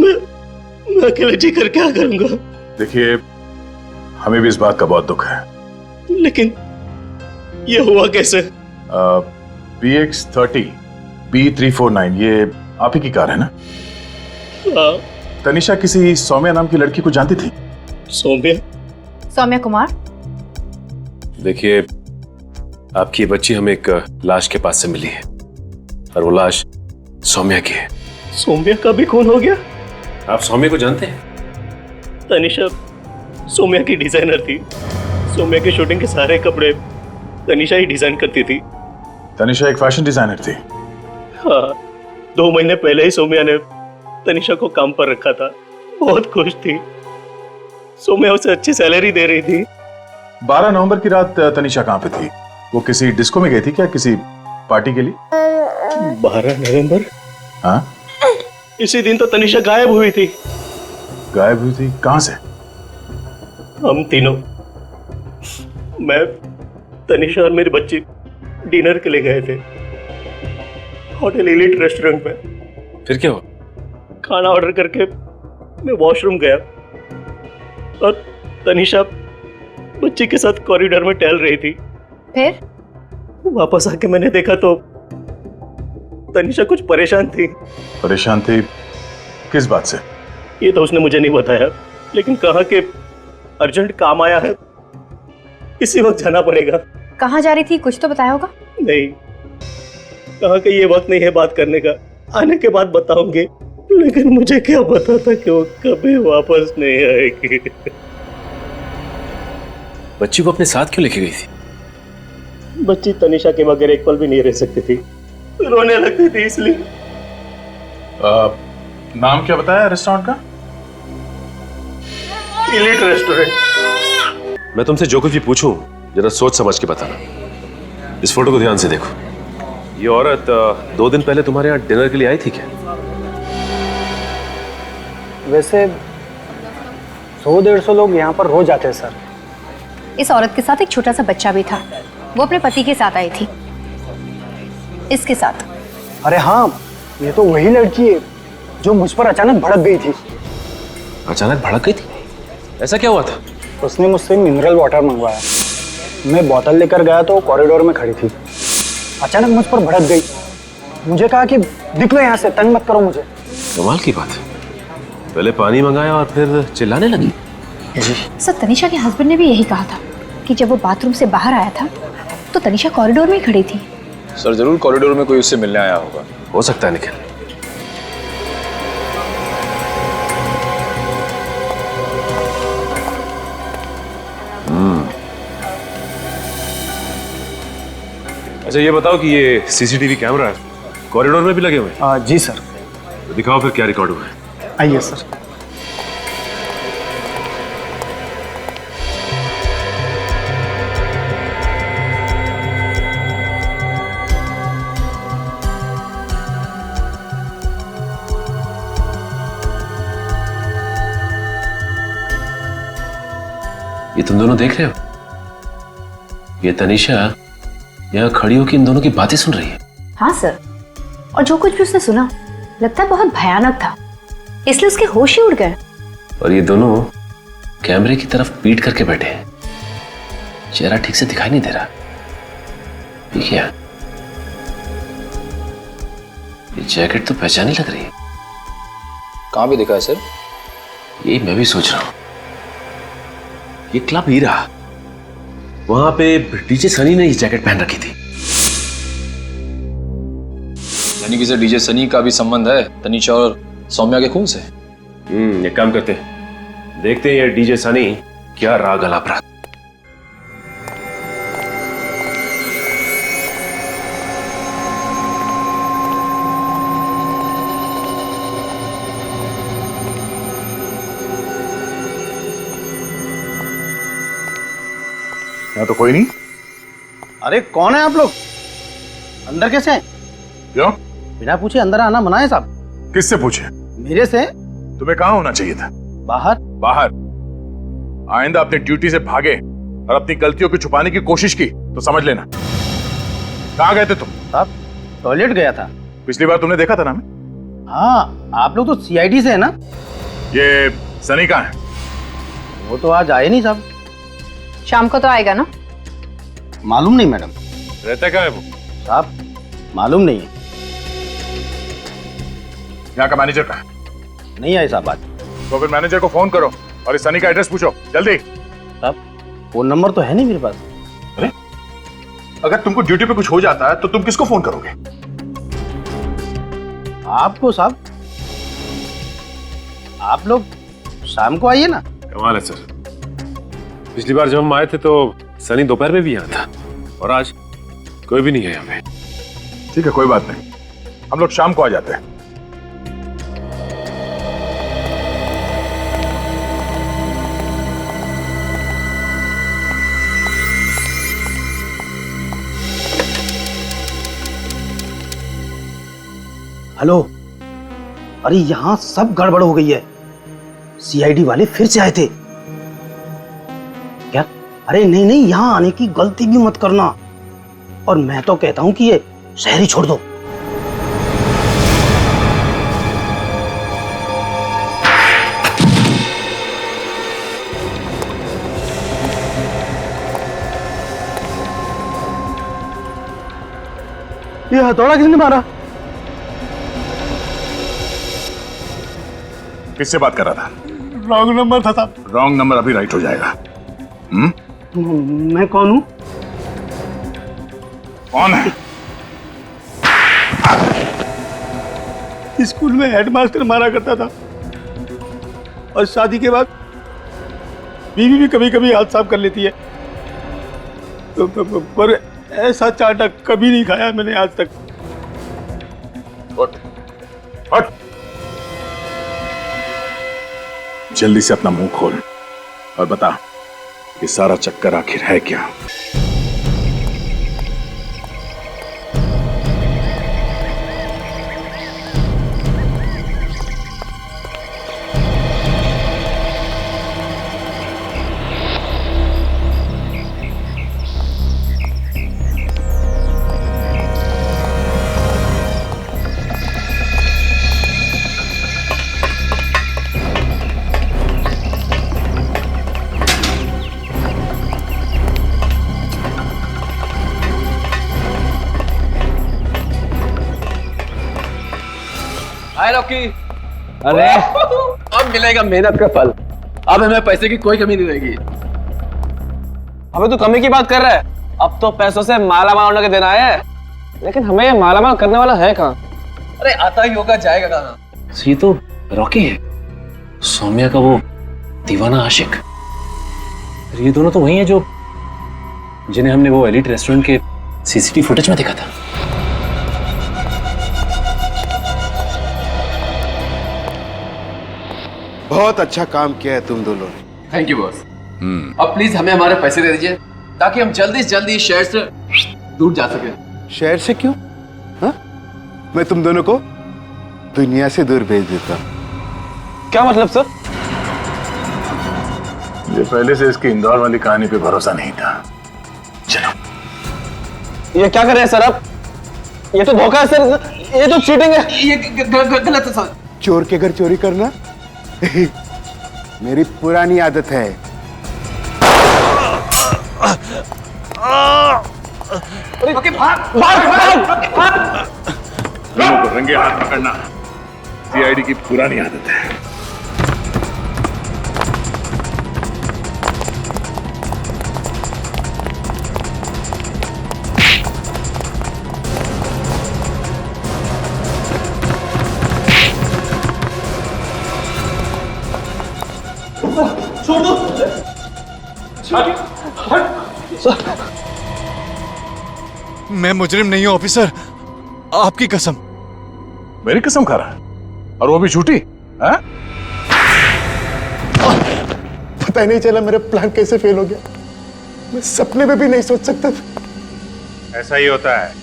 Speaker 11: मैं अकेले जी कर क्या करूंगा?
Speaker 9: देखिए, हमें भी इस बात का बहुत दुख है,
Speaker 11: लेकिन ये हुआ कैसे?
Speaker 9: BX30 B349 ये आप ही की कार है ना?
Speaker 11: हाँ।
Speaker 9: तनिषा किसी सौम्या नाम की लड़की को जानती थी?
Speaker 11: सौम्या
Speaker 4: सौम्या कुमार।
Speaker 3: देखिए, आपकी ये बच्ची हमें एक लाश के पास से मिली है और वो लाश सौम्या की है।
Speaker 11: सौम्या का भी खून हो गया?
Speaker 3: आप सौम्या को जानते हैं?
Speaker 11: तनिषा सौम्या की डिजाइनर थी। सौम्या की शूटिंग के सारे कपड़े तनिषा ही डिजाइन करती थी।
Speaker 9: तनिषा एक फैशन डिजाइनर थी।
Speaker 11: हाँ, 2 महीने पहले ही सौम्या ने तनिषा को काम पर रखा था। बहुत खुश थी। सौम्या उसे अच्छी सैलरी दे रही थी।
Speaker 9: 12 नवंबर की रात तनिषा कहाँ पे थी? वो किसी डिस्को में गई थी क्या, किसी पार्टी के लिए?
Speaker 11: 12 नवंबर?
Speaker 9: हाँ,
Speaker 11: इसी दिन तो तनिषा गायब हुई थी।
Speaker 9: गायब हुई थी? कहाँ से?
Speaker 11: हम तीनों, मैं, तनिषा और मेरी बच्ची डिनर के लिए गए थे होटल एलिट रेस्टोरेंट में।
Speaker 3: फिर क्या हुआ?
Speaker 11: खाना ऑर्डर करके मैं वॉशरूम गया और तनिषा बच्ची के साथ कॉरिडोर में टहल रही थी।
Speaker 4: फिर
Speaker 11: वापस आके मैंने देखा तो तनिषा कुछ परेशान थी।
Speaker 9: परेशान थी? किस बात से?
Speaker 11: ये तो उसने मुझे नहीं बताया, लेकिन कहा कि अर्जेंट काम आया है, इसी वक्त जाना पड़ेगा।
Speaker 4: कहाँ जा रही थी, कुछ तो बताया होगा?
Speaker 11: नहीं, कहा कि ये वक्त नहीं है बात करने का, आने के बाद बताऊंगी। लेकिन मुझे क्या पता था कि वो कभी वापस नहीं आएगी।
Speaker 3: बच्ची को अपने साथ क्यों लेके गई थी?
Speaker 11: बच्ची तनिषा के बगैर एक पल भी नहीं रह सकती थी, रोने लगती थी इसलिए।
Speaker 9: नाम क्या बताया रेस्टोरेंट का?
Speaker 11: Elite restaurant.
Speaker 3: मैं तुमसे जो कुछ भी पूछूं जरा सोच समझ के बताना। इस फोटो को ध्यान से देखो। ये औरत 2 दिन पहले तुम्हारे यहाँ डिनर के लिए आई थी क्या?
Speaker 5: वैसे 100-150 लोग यहाँ पर रोज आते हैं सर।
Speaker 4: इस औरत के साथ एक छोटा सा बच्चा भी था। वो अपने पति के साथ आई थी, इसके साथ।
Speaker 5: अरे हाँ, ये तो वही लड़की है जो मुझ पर अचानक भड़क गई थी।
Speaker 3: अचानक भड़क गई थी? ऐसा क्या हुआ था?
Speaker 5: उसने मुझसे मिनरल वाटर मंगवाया। मैं बोतल लेकर गया तो कॉरिडोर में खड़ी थी। अचानक मुझ पर भड़क गई। मुझे कहा कि निकलो यहाँ से, तंग मत करो मुझे।
Speaker 3: कमाल की बात है, पहले पानी मंगाया और फिर चिल्लाने लगी।
Speaker 4: सर, तनिषा के हस्बैंड ने भी यही कहा था कि जब वो बाथरूम से बाहर आया था तो तनिषा कॉरिडोर में ही खड़ी थी।
Speaker 12: सर जरूर कॉरिडोर में कोई उससे मिलने आया होगा।
Speaker 3: हो सकता है निखिल। अच्छा ये बताओ कि ये सीसीटीवी कैमरा कॉरिडोर में भी लगे हुए हैं?
Speaker 5: जी सर।
Speaker 3: तो दिखाओ फिर क्या रिकॉर्ड हुआ है।
Speaker 5: आइए सर।
Speaker 3: ये तुम दोनों देख रहे हो? ये तनिषा यहाँ खड़ी होकर इन दोनों की बातें सुन रही है।
Speaker 4: हाँ सर, और जो कुछ भी उसने सुना लगता है बहुत भयानक था, इसलिए उसके होश ही उड़ गए।
Speaker 3: और ये दोनों कैमरे की तरफ पीट करके बैठे हैं। चेहरा ठीक से दिखाई नहीं दे रहा। ये क्या? ये जैकेट तो पहचानी लग रही है।
Speaker 12: कहाँ भी दिखा है सर?
Speaker 3: यही मैं भी सोच रहा हूं। ये क्लब हीरा, वहां पे डीजे सनी ने इस जैकेट पहन रखी थी।
Speaker 12: यानी कि सर डीजे सनी का भी संबंध है तनिषा और सौम्या के खून से।
Speaker 3: एक काम करते हैं, देखते हैं ये डीजे सनी क्या राग अलाप रहा।
Speaker 9: यहाँ तो कोई नहीं।
Speaker 8: अरे कौन है आप लोग? अंदर कैसे हैं?
Speaker 9: क्यों?
Speaker 8: बिना पूछे अंदर आना मना है साहब।
Speaker 9: किससे पूछे?
Speaker 8: मेरे से।
Speaker 9: तुम्हें कहाँ होना चाहिए था?
Speaker 8: बाहर।
Speaker 9: बाहर? आइंदा अपनी ड्यूटी से भागे और अपनी गलतियों को छुपाने की कोशिश की तो समझ लेना। कहाँ गए थे तुम?
Speaker 8: साहब टॉयलेट गया था।
Speaker 9: पिछली बार तुमने देखा था ना हमें?
Speaker 8: हाँ, आप लोग तो सीआईडी से है ना?
Speaker 9: ये सनी कहाँ है?
Speaker 8: वो तो आज आए नहीं साहब।
Speaker 4: शाम को तो आएगा ना?
Speaker 8: मालूम नहीं मैडम।
Speaker 9: रहता कहाँ है वो?
Speaker 8: साहब मालूम नहीं है।
Speaker 9: यहाँ का मैनेजर कहाँ है?
Speaker 8: नहीं आए साहब आज।
Speaker 9: तो फिर मैनेजर को फोन करो और इस सनी का एड्रेस पूछो जल्दी।
Speaker 8: साहब फोन नंबर तो है नहीं मेरे पास।
Speaker 9: अरे अगर तुमको ड्यूटी पे कुछ हो जाता है तो तुम किसको फोन करोगे?
Speaker 8: आपको साहब, आप लोग शाम को आइए ना।
Speaker 1: कमाल है सर, पिछली बार जब हम आए थे तो सनी दोपहर में भी यहाँ था और आज कोई भी नहीं है यहाँ पे।
Speaker 9: ठीक है कोई बात नहीं, हम लोग शाम को आ जाते हैं।
Speaker 8: हेलो, अरे यहाँ सब गड़बड़ हो गई है। सीआईडी वाले फिर से आए थे क्या? अरे नहीं नहीं, यहाँ आने की गलती भी मत करना। और मैं तो कहता हूँ कि ये शहर ही छोड़ दो। ये हथौड़ा किसने मारा?
Speaker 9: किससे बात कर रहा था?
Speaker 8: रॉन्ग नंबर था साहब।
Speaker 9: रॉन्ग नंबर अभी राइट हो जाएगा।
Speaker 8: मैं कौन हूँ?
Speaker 9: कौन है?
Speaker 8: स्कूल में हेडमास्टर मारा करता था और शादी के बाद बीवी भी कभी कभी हाथ साफ कर लेती है। पर ऐसा चाटा कभी नहीं खाया मैंने आज तक।
Speaker 9: हट। जल्दी से अपना मुंह खोल और बता ये सारा चक्कर आखिर है क्या?
Speaker 10: हाय रॉकी। अरे अब मिलेगा मेहनत का फल। अब हमें पैसे की कोई कमी नहीं रहेगी।
Speaker 7: अबे तू कमी की बात कर रहा है? अब तो पैसों से माला माल होने के दिन आए हैं, लेकिन हमें माला माल करने वाला है कहाँ?
Speaker 10: अरे आता ही होगा, जाएगा कहाँ?
Speaker 3: ये तो रॉकी है, सौम्या का वो दीवाना आशिक। ये दोनों तो वही हैं जो जिन्हें हमने वो एलिट रेस्टोरेंट के सीसीटीवी फुटेज में देखा था।
Speaker 8: बहुत अच्छा काम किया है तुम दोनों ने।
Speaker 10: Thank you boss. अब प्लीज हमें हमारे पैसे दे दीजिए ताकि हम जल्दी से जल्दी इस शहर से दूर जा सके।
Speaker 8: शहर से क्यों? हा? मैं तुम दोनों को दुनिया से दूर भेज देता हूं।
Speaker 7: क्या मतलब सर?
Speaker 9: मुझे पहले से इसकी इंदौर वाली कहानी पे भरोसा नहीं था। चलो।
Speaker 7: ये क्या कर रहे हैं सर आप? ये तो धोखा है सर, ये तो चीटिंग है।
Speaker 10: ये गलत है सर।
Speaker 8: चोर के घर चोरी करना मेरी पुरानी आदत है।
Speaker 10: ओके, भाग।
Speaker 9: दोनों को रंगे हाथ पकड़ना सीआईडी की पुरानी आदत है।
Speaker 7: छोड़ दो।
Speaker 13: मैं मुजरिम नहीं हूं ऑफिसर, आपकी कसम।
Speaker 9: मेरी कसम खा रहा है और वो भी झूठी?
Speaker 8: पता ही नहीं चला मेरा प्लान कैसे फेल हो गया। मैं सपने में भी नहीं सोच सकता था।
Speaker 9: ऐसा ही होता है,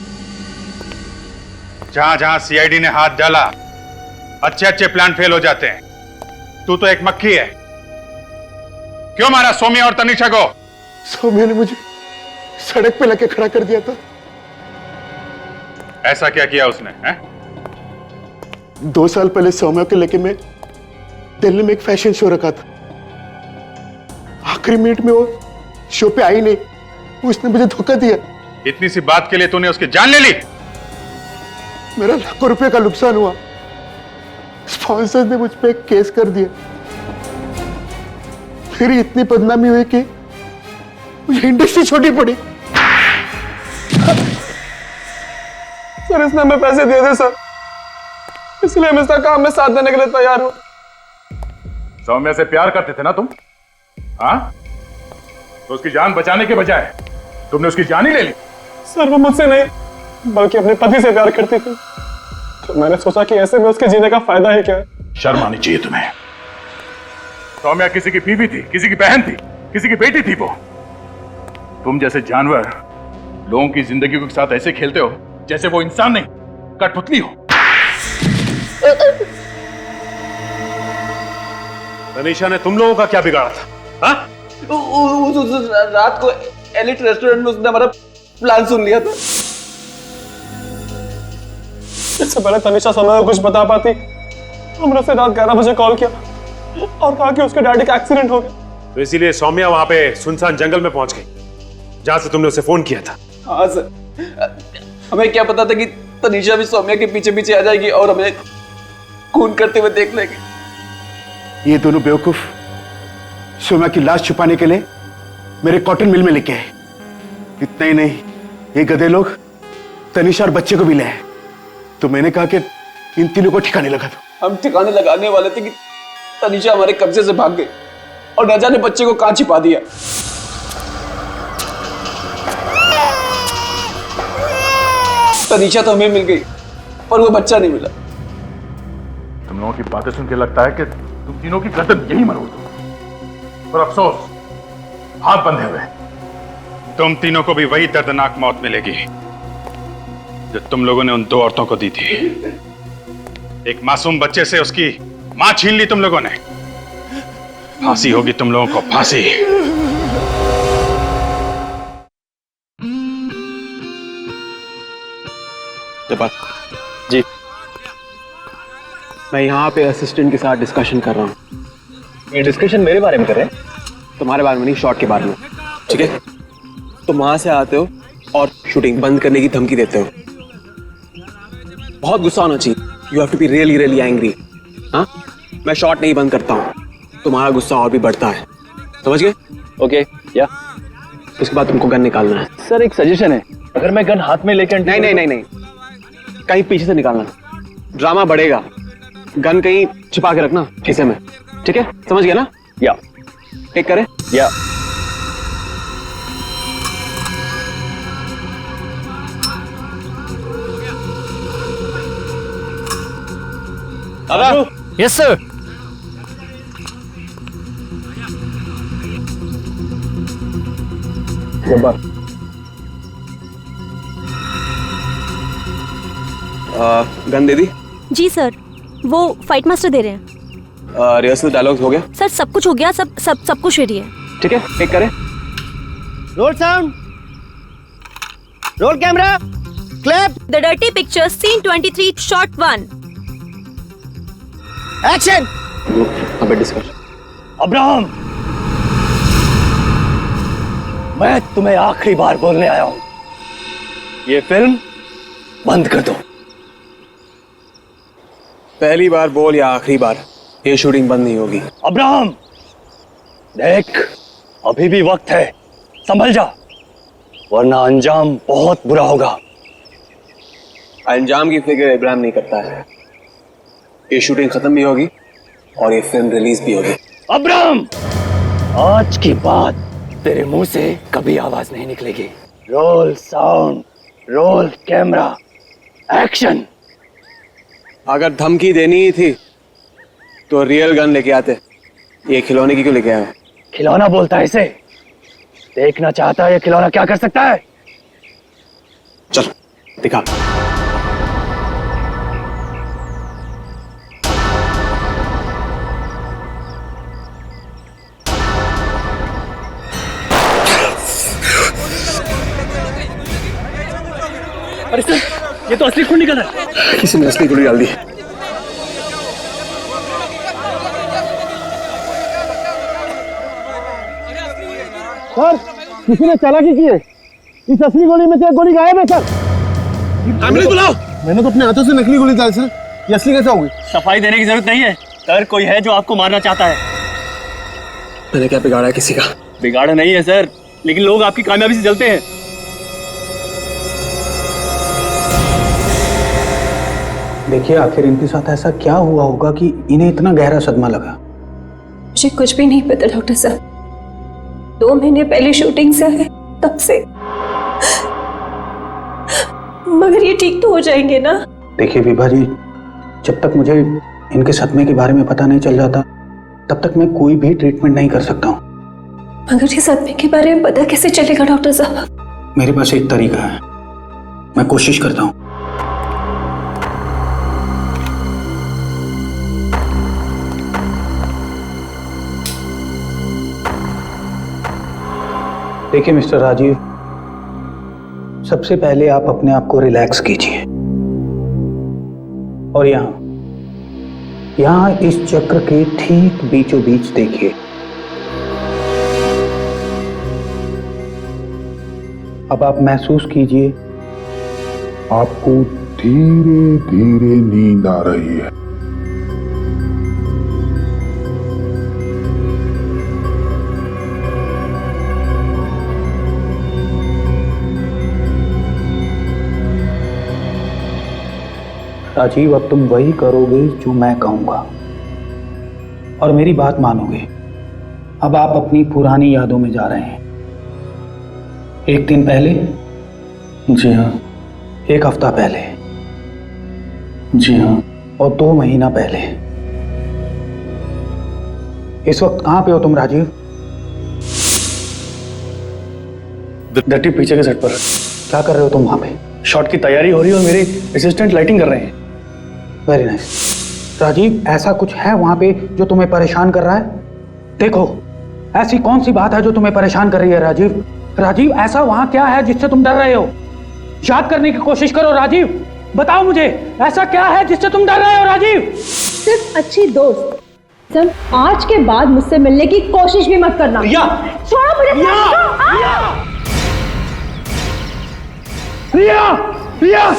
Speaker 9: जहां जहां सीआईडी ने हाथ डाला अच्छे अच्छे प्लान फेल हो जाते हैं। तू तो एक मक्खी है। क्यों मारा सौम्या और तनिषा को?
Speaker 8: सौम्या ने मुझे सड़क पे लेके खड़ा कर दिया था।
Speaker 9: ऐसा क्या किया उसने?
Speaker 8: 2 साल पहले सौम्या को लेके मैं दिल्ली में एक फैशन शो रखा था। आखिरी मिनट में वो शो पे आई नहीं, उसने मुझे धोखा दिया।
Speaker 9: इतनी सी बात के लिए तूने उसकी जान ले ली?
Speaker 8: मेरा लाखों रुपए का नुकसान हुआ। स्पॉन्सर ने मुझ पे एक केस कर दिया। मेरी इतनी बदनामी हुई कि मुझे इंडस्ट्री छोड़ी पड़ी।
Speaker 7: सर इसने हमें पैसे दिए थे सर, इसलिए हम इसका काम में साथ देने के लिए तैयार हो।
Speaker 9: सौम्या से प्यार करते थे ना तुम? हाँ, तो उसकी जान बचाने के बजाय तुमने उसकी जान ही ले ली।
Speaker 7: सर वो मुझसे नहीं बल्कि अपने पति से प्यार करती थी, तो मैंने सोचा कि ऐसे में उसके जीने का फायदा है क्या।
Speaker 9: शर्म आनी चाहिए तुम्हें। सौम्या किसी की बीवी थी, किसी की बहन थी, किसी की बेटी थी वो। तुम जैसे जानवर लोगों की जिंदगी के साथ ऐसे खेलते हो जैसे वो इंसान नहीं कठपुतली हो।
Speaker 3: तनीषा ने तुम लोगों का क्या बिगाड़ा था? हाँ?
Speaker 10: रात को एलिट रेस्टोरेंट में उसने हमारा प्लान सुन लिया था।
Speaker 7: इससे पहले तनीषा समय को कुछ बता पाती, हमने उसे रात 11 बजे कॉल किया और कहा कि उसके डैडी का एक्सीडेंट हो गया।
Speaker 3: तो इसीलिए सौम्या वहां पे सुनसान जंगल में पहुंच गई जहां से तुमने उसे फोन किया था।
Speaker 10: हाँ सर, हमें क्या पता था कि तनीषा भी सौम्या के पीछे पीछे आ जाएगी और हमें खून करते हुए देख लेगी।
Speaker 8: ये दोनों बेवकूफ सौम्या की लाश छुपाने के लिए मेरे कॉटन मिल में लेके आए। इतना ही नहीं, ये गधे लोग तनीषा और बच्चे को भी ले आए। तो मैंने कहा कि इन तीनों को ठिकाने लगा दो।
Speaker 10: हम ठिकाने लगाने वाले थे कि तनीषा हमारे कब्जे से भाग गई और न जाने बच्चे को कहां छिपा दिया। तनीषा तो हमें मिल गई पर वो बच्चा नहीं मिला।
Speaker 9: तुम लोगों की बातें सुन के लगता है कि तुम तीनों की गर्दन यही मरोड़ दो, पर अफसोस हाथ बंधे हुए।
Speaker 2: तुम तीनों को भी वही दर्दनाक मौत मिलेगी जो तुम लोगों ने उन दो औरतों को दी थी। एक मासूम बच्चे से उसकी मां छीन ली तुम लोगों ने। फांसी होगी तुम लोगों को, फांसी।
Speaker 7: जी, मैं यहाँ पे असिस्टेंट के साथ डिस्कशन कर रहा हूँ।
Speaker 5: ये डिस्कशन मेरे बारे में कर रहे हैं?
Speaker 7: तुम्हारे बारे में नहीं, शॉट के बारे में। ठीक है, तुम वहां से आते हो और शूटिंग बंद करने की धमकी देते हो। बहुत गुस्सा होना चाहिए। You have to be really really angry. हाँ, मैं शॉट नहीं बंद करता हूँ, तुम्हारा गुस्सा और भी बढ़ता है। समझ गए? ओके या उसके बाद तुमको गन निकालना है।
Speaker 5: सर एक सजेशन है, अगर मैं गन हाथ में लेकर
Speaker 7: नहीं नहीं नहीं नहीं, कहीं पीछे से निकालना। ड्रामा बढ़ेगा। गन कहीं छिपा के रखना खीसे में। ठीक है, समझ गया ना? या टेक करे या
Speaker 5: यस सर।
Speaker 7: गन दे दी?
Speaker 14: जी सर, वो फाइट मास्टर दे रहे हैं।
Speaker 7: रिहर्सल डायलॉग्स हो गया?
Speaker 14: सर सब कुछ हो गया, सब कुछ रेडी है।
Speaker 7: ठीक है, टेक करे।
Speaker 5: Roll sound, roll camera, clap.
Speaker 14: The dirty picture, scene 23, shot 1।
Speaker 5: Action.
Speaker 7: अबे डिस्कशन।
Speaker 5: अब्राहम, मैं तुम्हें आखिरी बार बोलने आया हूं, ये फिल्म बंद कर दो।
Speaker 7: पहली बार बोल या आखिरी बार, ये शूटिंग बंद नहीं होगी।
Speaker 5: अब्राहम देख, अभी भी वक्त है, संभल जा, वरना अंजाम बहुत बुरा होगा।
Speaker 7: अंजाम की फिक्र इब्राहिम नहीं करता है। ये शूटिंग खत्म भी होगी और ये फिल्म रिलीज भी होगी।
Speaker 5: अब्राहम, आज के बाद तेरे मुंह से कभी आवाज नहीं निकलेगी। Role sound, roll camera, action.
Speaker 7: अगर धमकी देनी ही थी तो रियल गन लेके आते। ये खिलौने की क्यों लेके आए?
Speaker 5: खिलौना बोलता है इसे? देखना चाहता है ये खिलौना क्या कर सकता है?
Speaker 7: चल दिखा।
Speaker 5: अरे सर, ये तो असली खून निकल रहा है।
Speaker 7: किसी ने असली गोली डाल दी।
Speaker 8: सर, किसी ने चालाकी की है। इस असली गोली में से एक गोली गायब है सर।
Speaker 5: एम्बुलेंस बुलाओ।
Speaker 8: मैंने तो अपने हाथों से नकली गोली डाली सर, ये असली कैसे होगी?
Speaker 5: सफाई देने की जरूरत नहीं है सर, कोई है जो आपको मारना चाहता है।
Speaker 7: मैंने क्या बिगाड़ा है किसी का?
Speaker 5: बिगाड़ा नहीं है सर, लेकिन लोग आपकी कामयाबी से जलते हैं।
Speaker 15: देखिए, आखिर इनके साथ ऐसा क्या हुआ होगा कि इन्हें इतना गहरा सदमा लगा?
Speaker 16: मुझे कुछ भी नहीं पता डॉक्टर साहब। 2 महीने पहले शूटिंग से आए, तब से। मगर ये ठीक तो हो जाएंगे ना?
Speaker 15: देखिए विभा जी, जब तक मुझे इनके सदमे के बारे में पता नहीं चल जाता, तब तक मैं कोई भी ट्रीटमेंट नहीं कर सकता हूँ।
Speaker 16: मगर ये सदमे के बारे में पता कैसे चलेगा डॉक्टर साहब?
Speaker 15: मेरे पास एक तरीका है, मैं कोशिश करता हूँ। देखिए मिस्टर राजीव, सबसे पहले आप अपने आप को रिलैक्स कीजिए और यहां इस चक्र के ठीक बीचों बीच देखिए। अब आप महसूस कीजिए
Speaker 17: आपको धीरे धीरे नींद आ रही है।
Speaker 15: राजीव, अब तुम वही करोगे जो मैं कहूंगा और मेरी बात मानोगे। अब आप अपनी पुरानी यादों में जा रहे हैं। 1 दिन पहले? जी हाँ। 1 हफ्ता पहले? जी हाँ। और 2 महीना पहले? इस वक्त कहां पे हो तुम राजीव?
Speaker 8: डट्टी पीछे के सेट पर।
Speaker 15: क्या कर रहे हो तुम वहां पे?
Speaker 8: शॉट की तैयारी हो रही है और मेरे असिस्टेंट लाइटिंग कर रहे हैं।
Speaker 15: Very nice. राजीव, ऐसा कुछ है वहां पे जो तुम्हें परेशान कर रहा है? देखो, ऐसी कौन सी बात है जो तुम्हें परेशान कर रही है राजीव? राजीव, ऐसा वहां क्या है जिससे तुम डर रहे हो? याद करने की कोशिश करो राजीव, बताओ मुझे, ऐसा क्या है जिससे तुम डर रहे हो राजीव?
Speaker 18: सिर्फ अच्छी दोस्त। सर, आज के बाद मुझसे मिलने की कोशिश भी मत करना।
Speaker 8: रिया!
Speaker 18: छोड़ो मुझे।
Speaker 8: रिया! रिया!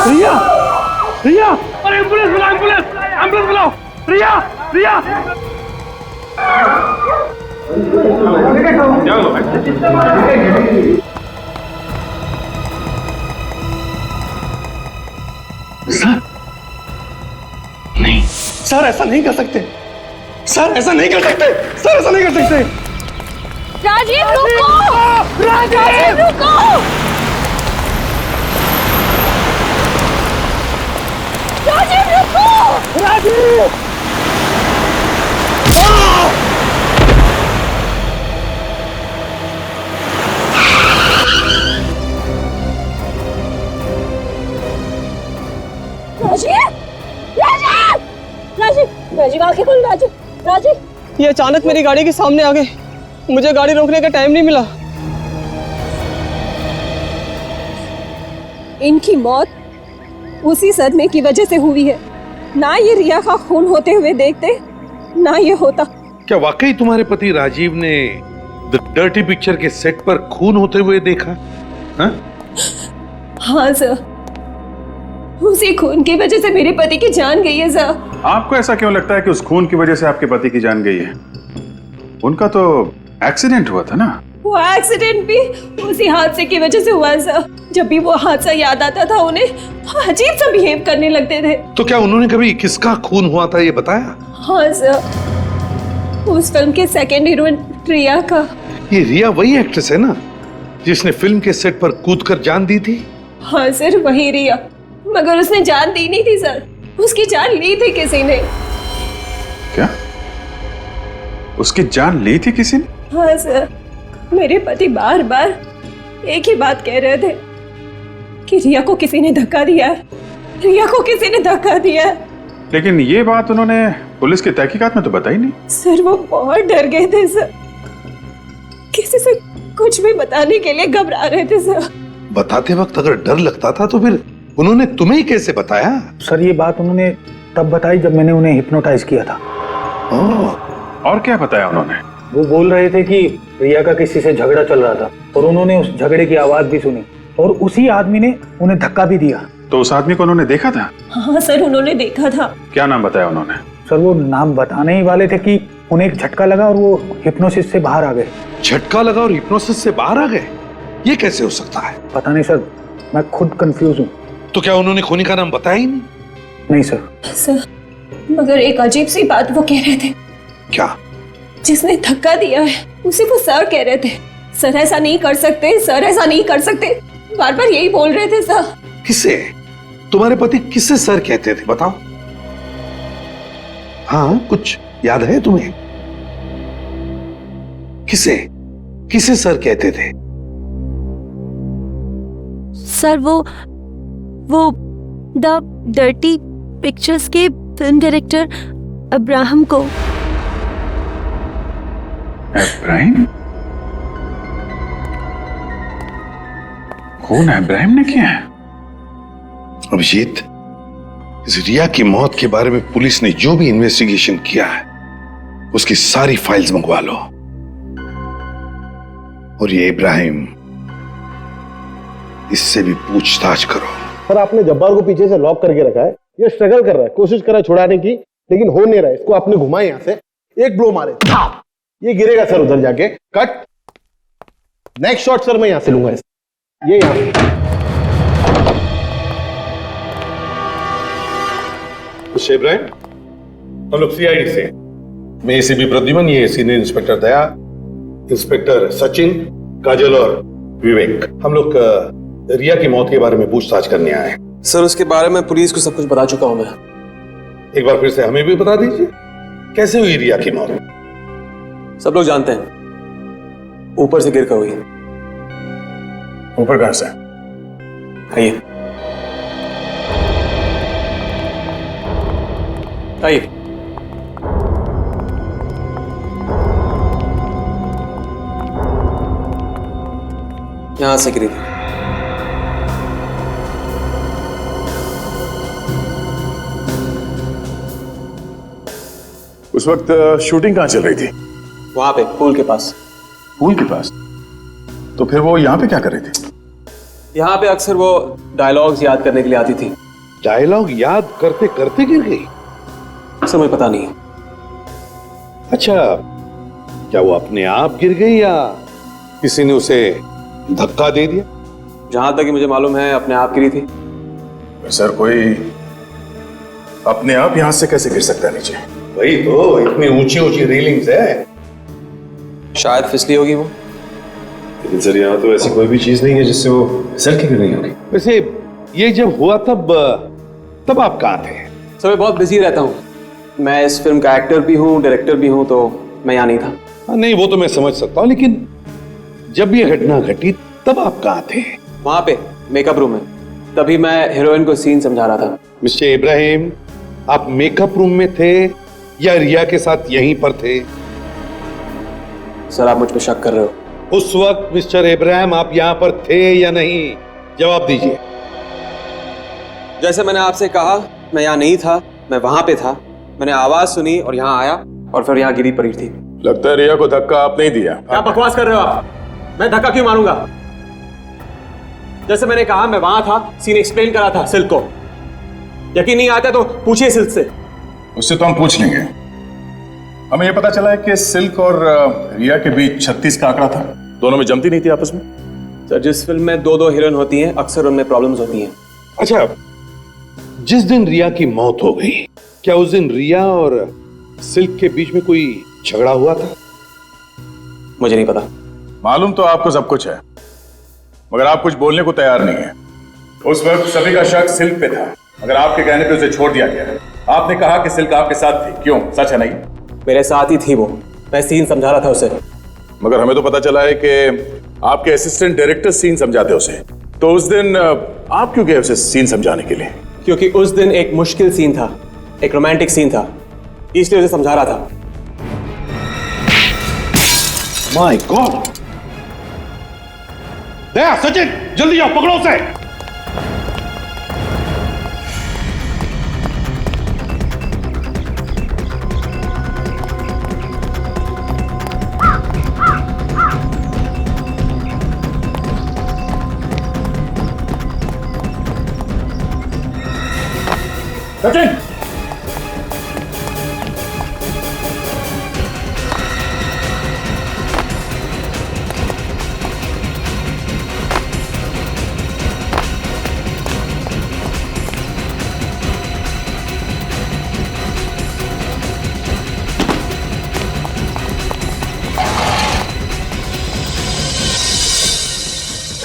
Speaker 8: रिया! रिया! अरे एम्बुलेंस बुलाओ, एम्बुलेंस बुलाओ! रिया! रिया! सर, नहीं सर, ऐसा नहीं कर सकते। सर, ऐसा नहीं कर सकते। सर, ऐसा नहीं कर सकते।
Speaker 18: राजीव रुको! राजीव रुको! राजीव रुको!
Speaker 8: राजीव!
Speaker 18: राजीव आंखें खोल। राजीव,
Speaker 5: ये अचानक मेरी गाड़ी के सामने आ गए, मुझे गाड़ी रोकने का टाइम नहीं मिला।
Speaker 16: इनकी मौत उसी सदमे की वजह से हुई है। ना ये रिया का खून होते हुए देखते, ना ये होता।
Speaker 17: क्या वाकई तुम्हारे पति राजीव ने द डर्टी पिक्चर के सेट पर खून होते हुए देखा?
Speaker 16: हाँ सर, उसी खून की वजह से मेरे पति की जान गई है सर।
Speaker 2: आपको ऐसा क्यों लगता है कि उस खून की वजह से आपके पति की जान गई है? उनका तो एक्सीडेंट हुआ था ना?
Speaker 16: वो एक्सीडेंट भी उसी हादसे की वजह से हुआ है सर। जब भी वो हादसा याद आता था, उन्हें अजीब सा बिहेव करने लगते थे।
Speaker 17: तो क्या उन्होंने कभी किसका खून हुआ था ये बताया?
Speaker 16: हाँ सर, उस फिल्म के सेकंड हीरोइन रिया का।
Speaker 17: ये रिया वही एक्ट्रेस है ना जिसने फिल्म के सेट पर कूदकर जान दी थी?
Speaker 16: हाँ सर, वही रिया। मगर उसने जान दी नहीं थी सर, उसकी जान ली थी किसी ने।
Speaker 2: क्या? उसकी जान ली थी किसी ने?
Speaker 16: हाँ सर, मेरे पति बार बार एक ही बात कह रहे थे कि रिया को किसी ने धक्का दिया है, रिया को किसी ने धक्का दिया है।
Speaker 2: लेकिन ये बात उन्होंने पुलिस की तहकीकात में तो बताई नहीं।
Speaker 16: सर, वो बहुत डर गए थे सर, किसी से कुछ भी बताने के लिए घबरा रहे थे सर।
Speaker 17: बताते वक्त अगर डर लगता था तो फिर उन्होंने तुम्हें कैसे बताया?
Speaker 15: सर, ये बात उन्होंने तब बताई जब मैंने उन्हें हिप्नोटाइज किया था।
Speaker 2: और क्या बताया उन्होंने?
Speaker 15: वो बोल रहे थे कि रिया का किसी से झगड़ा चल रहा था और उन्होंने उस झगड़े की आवाज भी सुनी और उसी आदमी ने उन्हें धक्का भी दिया।
Speaker 2: तो उस आदमी को उन्होंने देखा था?
Speaker 16: हाँ सर, उन्होंने देखा था।
Speaker 2: क्या नाम बताया उन्होंने?
Speaker 15: सर वो नाम बताने ही वाले थे कि उन्हें एक झटका लगा और वो हिप्नोसिस से बाहर आ गए।
Speaker 17: झटका लगा और हिप्नोसिस से बाहर आ गए? ये कैसे हो सकता है?
Speaker 15: पता नहीं सर, मैं खुद कंफ्यूज हूँ।
Speaker 17: तो क्या उन्होंने खूनी का नाम बताया ही नहीं?
Speaker 15: नहीं सर।
Speaker 16: सर मगर एक अजीब सी बात वो कह रहे थे।
Speaker 17: क्या?
Speaker 16: जिसने धक्का दिया है उसे वो सर कह रहे थे। सर ऐसा नहीं कर सकते, सर ऐसा नहीं कर सकते, बार बार यही बोल रहे थे सर।
Speaker 17: किसे? तुम्हारे पति किससे सर कहते थे बताओ? हाँ कुछ याद है तुम्हें? किसे किसे सर कहते थे?
Speaker 14: सर वो द डर्टी पिक्चर्स के फिल्म डायरेक्टर अब्राहम को।
Speaker 2: इब्राहिम? कौन है? इब्राहिम ने किया है?
Speaker 17: अभिजीत, इस रिया की मौत के बारे में पुलिस ने जो भी इन्वेस्टिगेशन किया है उसकी सारी फाइल्स मंगवा लो। और ये इब्राहिम, इससे भी पूछताछ करो।
Speaker 8: पर आपने जब्बार को पीछे से लॉक करके रखा है, ये स्ट्रगल कर रहा है, कोशिश कर रहा है छुड़ाने की, लेकिन हो नहीं रहा है। इसको आपने घुमाया यहां से, एक ब्लो मारे, ये गिरेगा सर उधर जाके। कट। नेक्स्ट शॉट सर मैं यहां से लूंगा इसे, ये यहां
Speaker 17: से। इब्राहिम, हम लोग सीआईडी से, मैं एसीपी प्रद्युमन, ये सीनियर इंस्पेक्टर दया, इंस्पेक्टर सचिन, काजल और विवेक। हम लोग रिया की मौत के बारे में पूछताछ करने आए हैं।
Speaker 10: सर उसके बारे में पुलिस को सब कुछ बता चुका हूं मैं।
Speaker 17: एक बार फिर से हमें भी बता दीजिए, कैसे हुई रिया की मौत?
Speaker 10: सब लोग जानते हैं, ऊपर से गिरकर हुई।
Speaker 9: ऊपर कहां से?
Speaker 10: आइए आइए। यहां से गिरी।
Speaker 9: उस वक्त शूटिंग कहां चल रही थी?
Speaker 10: वहां पे पूल के पास।
Speaker 9: पूल के पास? तो फिर वो यहां पे क्या कर रही थी?
Speaker 10: यहाँ पे अक्सर वो डायलॉग्स याद करने के लिए आती थी।
Speaker 17: डायलॉग याद करते करते गिर गई?
Speaker 10: अक्सर मुझे पता नहीं।
Speaker 17: अच्छा, क्या वो अपने आप गिर गई या किसी ने उसे धक्का दे दिया?
Speaker 10: जहां तक मुझे मालूम है अपने आप गिरी थी।
Speaker 9: सर कोई अपने आप यहां से कैसे गिर सकता है नीचे?
Speaker 17: वही तो, इतनी ऊंची ऊंची रेलिंग्स है,
Speaker 10: शायद फिसली होगी वो।
Speaker 3: लेकिन सर यहाँ तो ऐसी कोई भी चीज नहीं है जिससे वो फिसल के गिर गई होगी।
Speaker 17: वैसे ये जब हुआ तब आप कहाँ थे?
Speaker 10: सर मैं बहुत बिजी रहता हूँ, मैं इस फिल्म का एक्टर भी हूँ, डायरेक्टर भी हूँ, तो मैं यहाँ नहीं था।
Speaker 17: नहीं वो तो मैं समझ सकता हूँ, लेकिन जब ये घटना घटी तब आप कहाँ थे?
Speaker 10: वहां पे मेकअप रूम में, तभी मैं हीरोइन को सीन समझा रहा था।
Speaker 17: मिस्टर इब्राहिम, आप मेकअप रूम में थे या रिया के साथ यहीं पर थे?
Speaker 10: सर आप मुझ पर शक कर रहे हो?
Speaker 17: उस वक्त मिस्टर इब्राहिम आप यहाँ पर थे या नहीं? जवाब दीजिए।
Speaker 10: जैसे मैंने आपसे कहा, मैं यहाँ नहीं था, मैं वहां पे था। मैंने आवाज सुनी और यहाँ आया और फिर यहाँ गिरी पड़ी थी।
Speaker 9: लगता है रिया को धक्का आप नहीं दिया।
Speaker 10: क्या बकवास कर रहे हो आप? मैं धक्का क्यों मारूंगा? जैसे मैंने कहा मैं वहां था, सीन एक्सप्लेन करा था सिल्क को। यकीन नहीं आता तो पूछिए सिल्क से।
Speaker 9: उससे तो हम पूछ लेंगे। हमें यह पता चला है कि सिल्क और रिया के बीच 36 का आंकड़ा था। दोनों में जमती नहीं थी आपस में?
Speaker 10: सर जिस फिल्म में दो हीरोइन होती हैं, अक्सर उनमें प्रॉब्लम्स होती हैं।
Speaker 17: अच्छा, जिस दिन रिया की मौत हो गई, क्या उस दिन रिया और सिल्क के बीच में कोई झगड़ा हुआ था?
Speaker 10: मुझे नहीं पता।
Speaker 9: मालूम तो आपको सब कुछ है, मगर आप कुछ बोलने को तैयार नहीं है। उस वक्त सभी का शक सिल्क पे था, मगर आपके कहने पे उसे छोड़ दिया गया। आपने कहा कि सिल्क आपके साथ थी, क्यों? सच है नहीं?
Speaker 10: मेरे साथ ही थी वो, मैं सीन समझा रहा था उसे।
Speaker 9: मगर हमें तो पता चला है कि आपके असिस्टेंट डायरेक्टर सीन समझाते उसे। तो उस दिन आप क्यों गए उसे सीन समझाने के लिए?
Speaker 10: क्योंकि उस दिन एक मुश्किल सीन था, एक रोमांटिक सीन था, इसलिए उसे समझा रहा था।
Speaker 17: My God! दया, सचिन, जल्दी आओ, पकड़ो उसे।
Speaker 9: सचिन!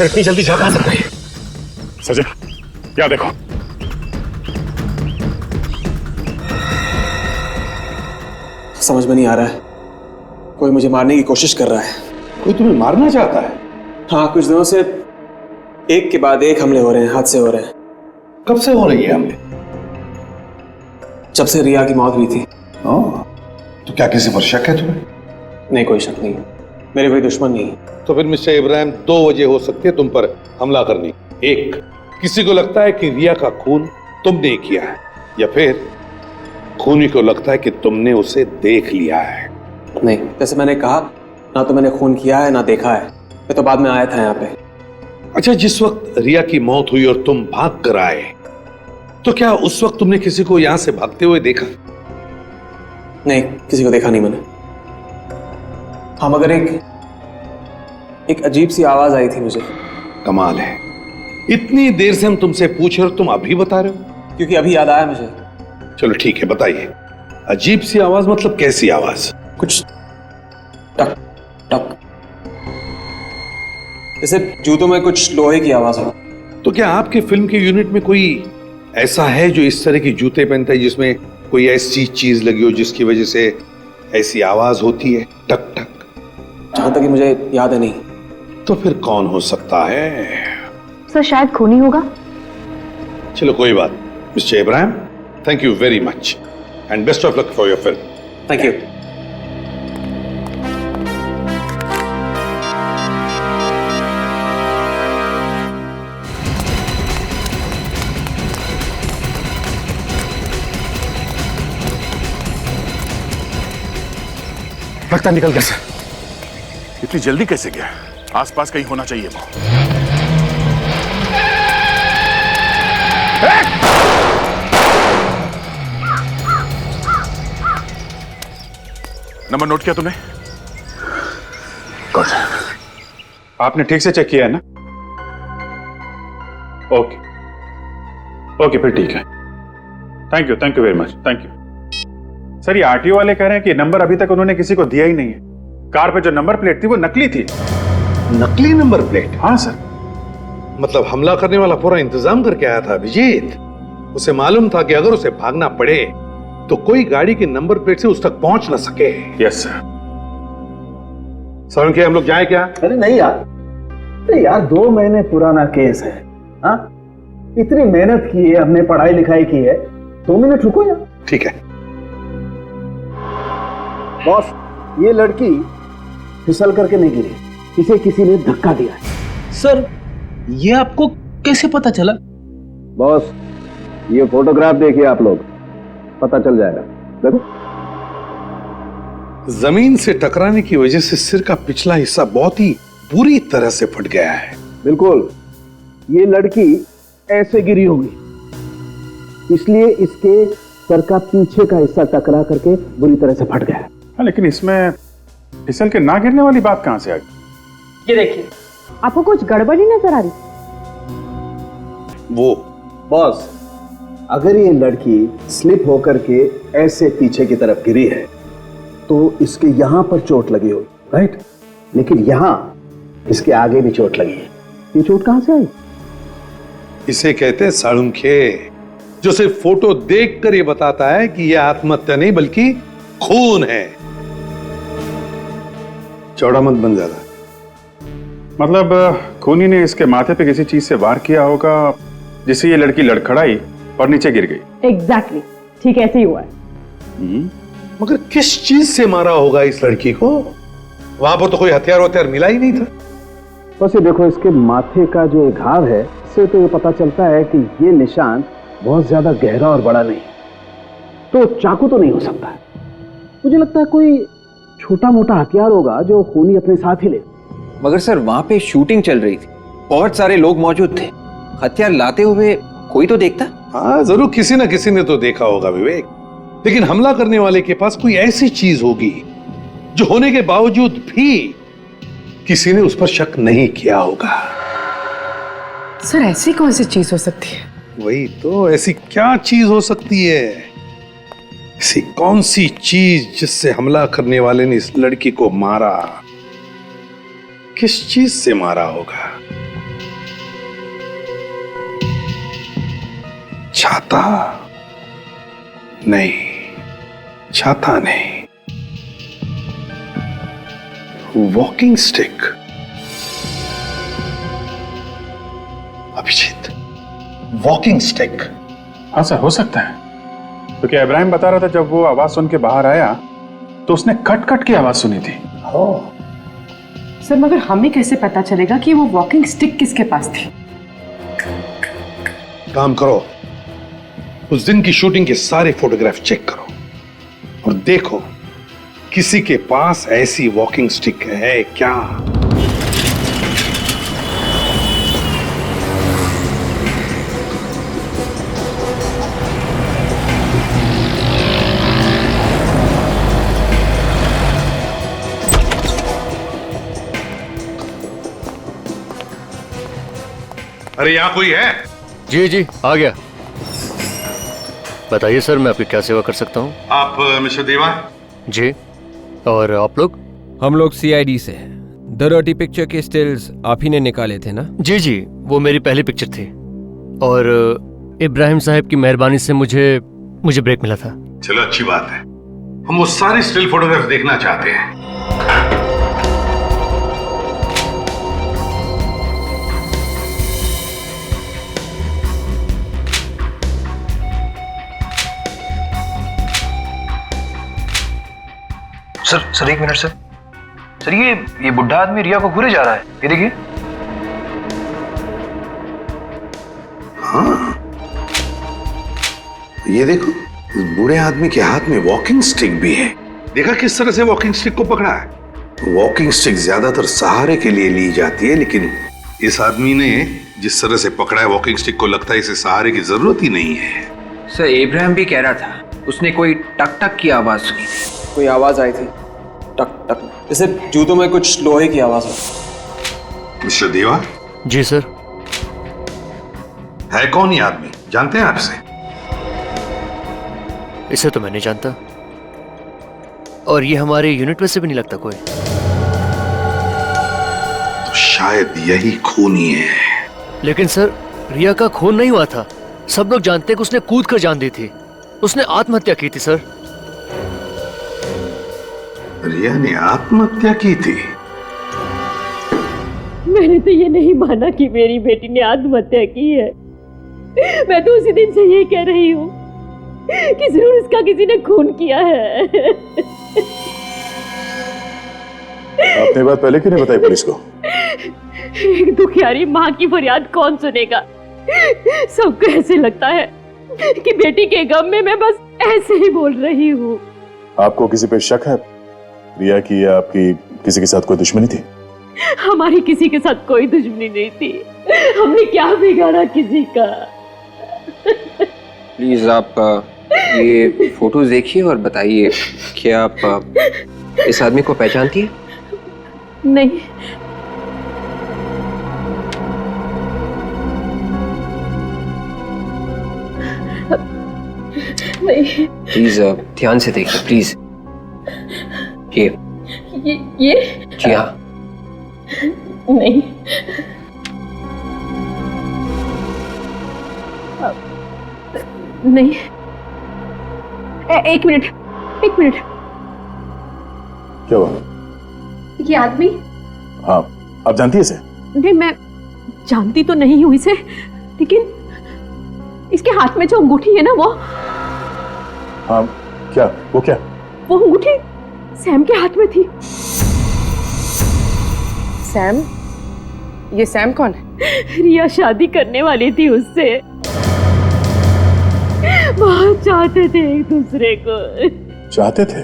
Speaker 17: सर इतनी जल्दी जा कहां सकते हैं?
Speaker 2: सचिन, क्या देखो?
Speaker 7: समझ में नहीं आ रहा है। कोई मुझे मारने की कोशिश कर रहा है।
Speaker 17: कोई तुम्हें मारना चाहता है?
Speaker 7: हाँ, कुछ दिनों से एक के बाद एक हमले हो रहे हैं, हादसे हो रहे हैं।
Speaker 17: कब से हो रही है हमले?
Speaker 7: जब से रिया की मौत हुई थी।
Speaker 17: तो क्या किसी पर शक है तुम्हें?
Speaker 7: नहीं, कोई शक नहीं, मेरे कोई दुश्मन नहीं।
Speaker 17: तो फिर मिस्टर इब्राहिम, दो वजह हो सकती है तुम पर हमला करने। एक, किसी को लगता है कि रिया का खून तुमने किया है, या फिर खूनी को लगता है कि तुमने उसे देख लिया है।
Speaker 7: नहीं, जैसे मैंने कहा, ना तो मैंने खून किया है ना देखा है। मैं तो बाद में आया था यहाँ पे।
Speaker 17: अच्छा, जिस वक्त रिया की मौत हुई और तुम भाग कर आए, तो क्या उस वक्त तुमने किसी को यहां से भागते हुए देखा?
Speaker 7: नहीं, किसी को देखा नहीं मैंने। हाँ, मगर एक अजीब सी आवाज आई थी मुझे।
Speaker 17: कमाल है, इतनी देर से हम तुमसे पूछ रहे हो, तुम अभी बता रहे हो?
Speaker 7: क्योंकि अभी याद आया मुझे।
Speaker 17: चलो ठीक है, बताइए। अजीब सी आवाज मतलब कैसी आवाज?
Speaker 7: कुछ टक टक, जैसे जूतों में कुछ लोहे की आवाज हो।
Speaker 17: तो क्या आपके फिल्म के यूनिट में कोई ऐसा है जो इस तरह की जूते पहनता है, जिसमें कोई ऐसी चीज लगी हो जिसकी वजह से ऐसी आवाज होती है, टक टक?
Speaker 7: जहां तक मुझे याद है नहीं।
Speaker 17: तो फिर कौन हो सकता है?
Speaker 18: सर शायद खूनी होगा।
Speaker 17: चलो कोई बात। Mister Ibrahim, thank you very much and best of luck for your film.
Speaker 7: Thank you.
Speaker 2: लगता निकल गया सर। इतनी जल्दी कैसे गया? आसपास कहीं होना चाहिए वो। नंबर नोट किया तुमने? गुड। आपने ठीक से चेक किया है ना? ओके ओके, फिर ठीक है। Thank you very much, thank you. Sir, ये आरटीओ वाले कह रहे हैं कि नंबर अभी तक उन्होंने किसी को दिया ही नहीं है। कार पे जो नंबर प्लेट थी वो नकली थी।
Speaker 17: नकली नंबर प्लेट?
Speaker 2: हाँ सर।
Speaker 17: मतलब हमला करने वाला पूरा इंतजाम करके आया था अभिजीत। उसे मालूम था कि अगर उसे भागना पड़े तो कोई गाड़ी के नंबर प्लेट से उस तक पहुंच ना सके।
Speaker 2: Yes sir.
Speaker 17: सर, हम लोग जाए क्या?
Speaker 15: अरे नहीं यार, अरे यार 2 महीने पुराना केस है। हाँ, इतनी मेहनत की है हमने, पढ़ाई लिखाई की है, 2 मिनट रुको यार।
Speaker 17: ठीक है
Speaker 15: बॉस, ये लड़की फिसल करके नहीं गिरी, इसे किसी ने धक्का दिया है।
Speaker 5: सर, ये आपको कैसे पता चला?
Speaker 15: बॉस, ये फोटोग्राफ देखिए आप लोग, पता चल जाएगा। देखो,
Speaker 17: जमीन से टकराने की वजह से सिर का पिछला हिस्सा बहुत ही बुरी तरह से फट गया है।
Speaker 15: बिल्कुल, ये लड़की ऐसे गिरी होगी, इसलिए इसके सर का पीछे का हिस्सा टकरा करके बुरी तरह से फट गया है।
Speaker 2: लेकिन इसमें फिसल के ना गिरने वाली बात कहां से आ गई?
Speaker 18: ये देखिए, आपको कुछ गड़बड़ी नजर आ रही?
Speaker 17: वो
Speaker 15: बॉस, अगर ये लड़की स्लिप होकर के ऐसे पीछे की तरफ गिरी है तो इसके यहां पर चोट लगी होगी, राइट? लेकिन यहां इसके आगे भी चोट लगी है। ये चोट कहां से आई?
Speaker 17: इसे कहते हैं साळुंखे, जो सिर्फ फोटो देखकर ये बताता है कि यह आत्महत्या नहीं बल्कि खून है। चौड़ा मत बन ज्यादा।
Speaker 2: मतलब खूनी ने इसके माथे पे किसी चीज से वार किया होगा जिससे ये लड़की लड़खड़ाई और नीचे गिर गई।
Speaker 18: एग्जैक्टली, ठीक ऐसे ही हुआ है।
Speaker 17: मगर किस चीज से मारा होगा इस लड़की को? वहां पर तो कोई हथियार मिला ही नहीं था।
Speaker 15: बस ये देखो, इसके माथे का जो घाव है, इससे तो ये पता चलता है कि ये निशान बहुत ज्यादा गहरा और बड़ा नहीं, तो चाकू तो नहीं हो सकता है। मुझे लगता है कोई छोटा मोटा हथियार होगा जो खूनी अपने साथ ही ले।
Speaker 12: मगर सर, वहां पे शूटिंग चल रही थी, बहुत सारे लोग मौजूद थे, हथियार लाते हुए कोई तो देखता।
Speaker 17: हाँ, जरूर किसी ना किसी ने तो देखा होगा विवेक, लेकिन हमला करने वाले के पास कोई ऐसी चीज होगी जो होने के बावजूद भी किसी ने उस पर शक नहीं किया होगा।
Speaker 19: सर, ऐसी कौन सी चीज हो सकती है?
Speaker 17: वही तो, ऐसी क्या चीज हो सकती है? ऐसी कौन सी चीज जिससे हमला करने वाले ने इस लड़की को मारा? किस चीज से मारा होगा? छाता नहीं, छाता नहीं, walking stick. Abhijit, walking stick.
Speaker 2: हाँ सर, हो सकता है। तो क्या इब्राहिम बता रहा था जब वो आवाज सुन के बाहर आया तो उसने कट कट की आवाज सुनी थी।
Speaker 19: सर मगर हमें कैसे पता चलेगा कि वो वॉकिंग स्टिक किसके पास थी?
Speaker 17: काम करो, उस दिन की शूटिंग के सारे फोटोग्राफ चेक करो और देखो किसी के पास ऐसी वॉकिंग स्टिक है क्या। अरे यहां कोई है?
Speaker 11: जी जी आ गया। बताइए सर, मैं आपकी क्या सेवा कर सकता हूँ?
Speaker 17: आप मिस्टर देवा?
Speaker 11: जी। और आप लोग?
Speaker 20: हम लोग सीआईडी से हैं। द डर्टी पिक्चर के स्टिल्स आप ही ने निकाले थे ना?
Speaker 11: जी जी, वो मेरी पहली पिक्चर थी और इब्राहिम साहब की मेहरबानी से मुझे ब्रेक मिला था।
Speaker 17: चलो अच्छी बात है, हम वो सारी स्टिल फोटोग्राफ देखना चाहते हैं।
Speaker 12: सर एक मिनट सर, ये बुढ़ा आदमी रिया को घूरे जा रहा है, ये देखिए।
Speaker 17: हाँ, ये देखो, इस बूढ़े आदमी के हाथ में वॉकिंग स्टिक भी है। देखा किस तरह से वॉकिंग स्टिक को पकड़ा है। वॉकिंग स्टिक ज्यादातर सहारे के लिए ली जाती है, लेकिन इस आदमी ने जिस तरह से पकड़ा है वॉकिंग स्टिक को, लगता है इसे सहारे की जरूरत ही नहीं है।
Speaker 12: सर इब्राहिम भी कह रहा था, उसने कोई टक टक की आवाज सुनी थी।
Speaker 7: कोई आवाज आई थी, टक टक, जैसे जूतों में कुछ लोहे की आवाज हो।
Speaker 17: मिस्टर देवा?
Speaker 11: जी सर।
Speaker 17: है कौन ये आदमी, जानते हैं आपसे?
Speaker 11: इसे तो मैं नहीं जानता और ये हमारे यूनिट में से भी नहीं लगता कोई।
Speaker 17: तो शायद यही खूनी है।
Speaker 11: लेकिन सर, रिया का खून नहीं हुआ था। सब लोग जानते हैं कि उसने कूद कर जान दी थी। उसने आत्महत्या की थी सर।
Speaker 17: रिया ने आत्महत्या की थी?
Speaker 16: मैंने तो ये नहीं माना कि मेरी बेटी ने आत्महत्या की है। मैं तो उसी दिन से ये कह रही हूँ कि जरूर इसका किसी ने खून किया है।
Speaker 2: आपने बात पहले क्यों नहीं बताई पुलिस को?
Speaker 16: एक दुखियारी माँ की फरियाद कौन सुनेगा? सबको ऐसे लगता है कि बेटी के गम में मैं बस ऐसे ही बोल रही हूँ।
Speaker 2: आपको किसी पे शक है रिया की, या आपकी किसी के साथ कोई दुश्मनी थी?
Speaker 16: हमारी किसी के साथ कोई दुश्मनी नहीं थी। हमने क्या बिगाड़ा किसी का?
Speaker 12: प्लीज आप ये फोटोज देखिए और बताइए, क्या आप इस आदमी को पहचानती है?
Speaker 16: नहीं। नहीं।
Speaker 12: प्लीज ध्यान से देखिए प्लीज। ये जी हाँ।
Speaker 16: नहीं। नहीं। एक मिनट।
Speaker 2: क्या हुआ?
Speaker 16: ये आदमी?
Speaker 2: हाँ, आप जानती है इसे?
Speaker 16: नहीं, मैं जानती तो नहीं हूँ इसे, लेकिन इसके हाथ में जो अंगूठी है ना वो।
Speaker 2: हाँ, क्या? वो क्या?
Speaker 16: वो अंगूठी सैम के हाथ में थी।
Speaker 19: सैम? ये सैम कौन है?
Speaker 16: रिया शादी करने वाली थी उससे। बहुत चाहते थे एक दूसरे को।
Speaker 2: चाहते थे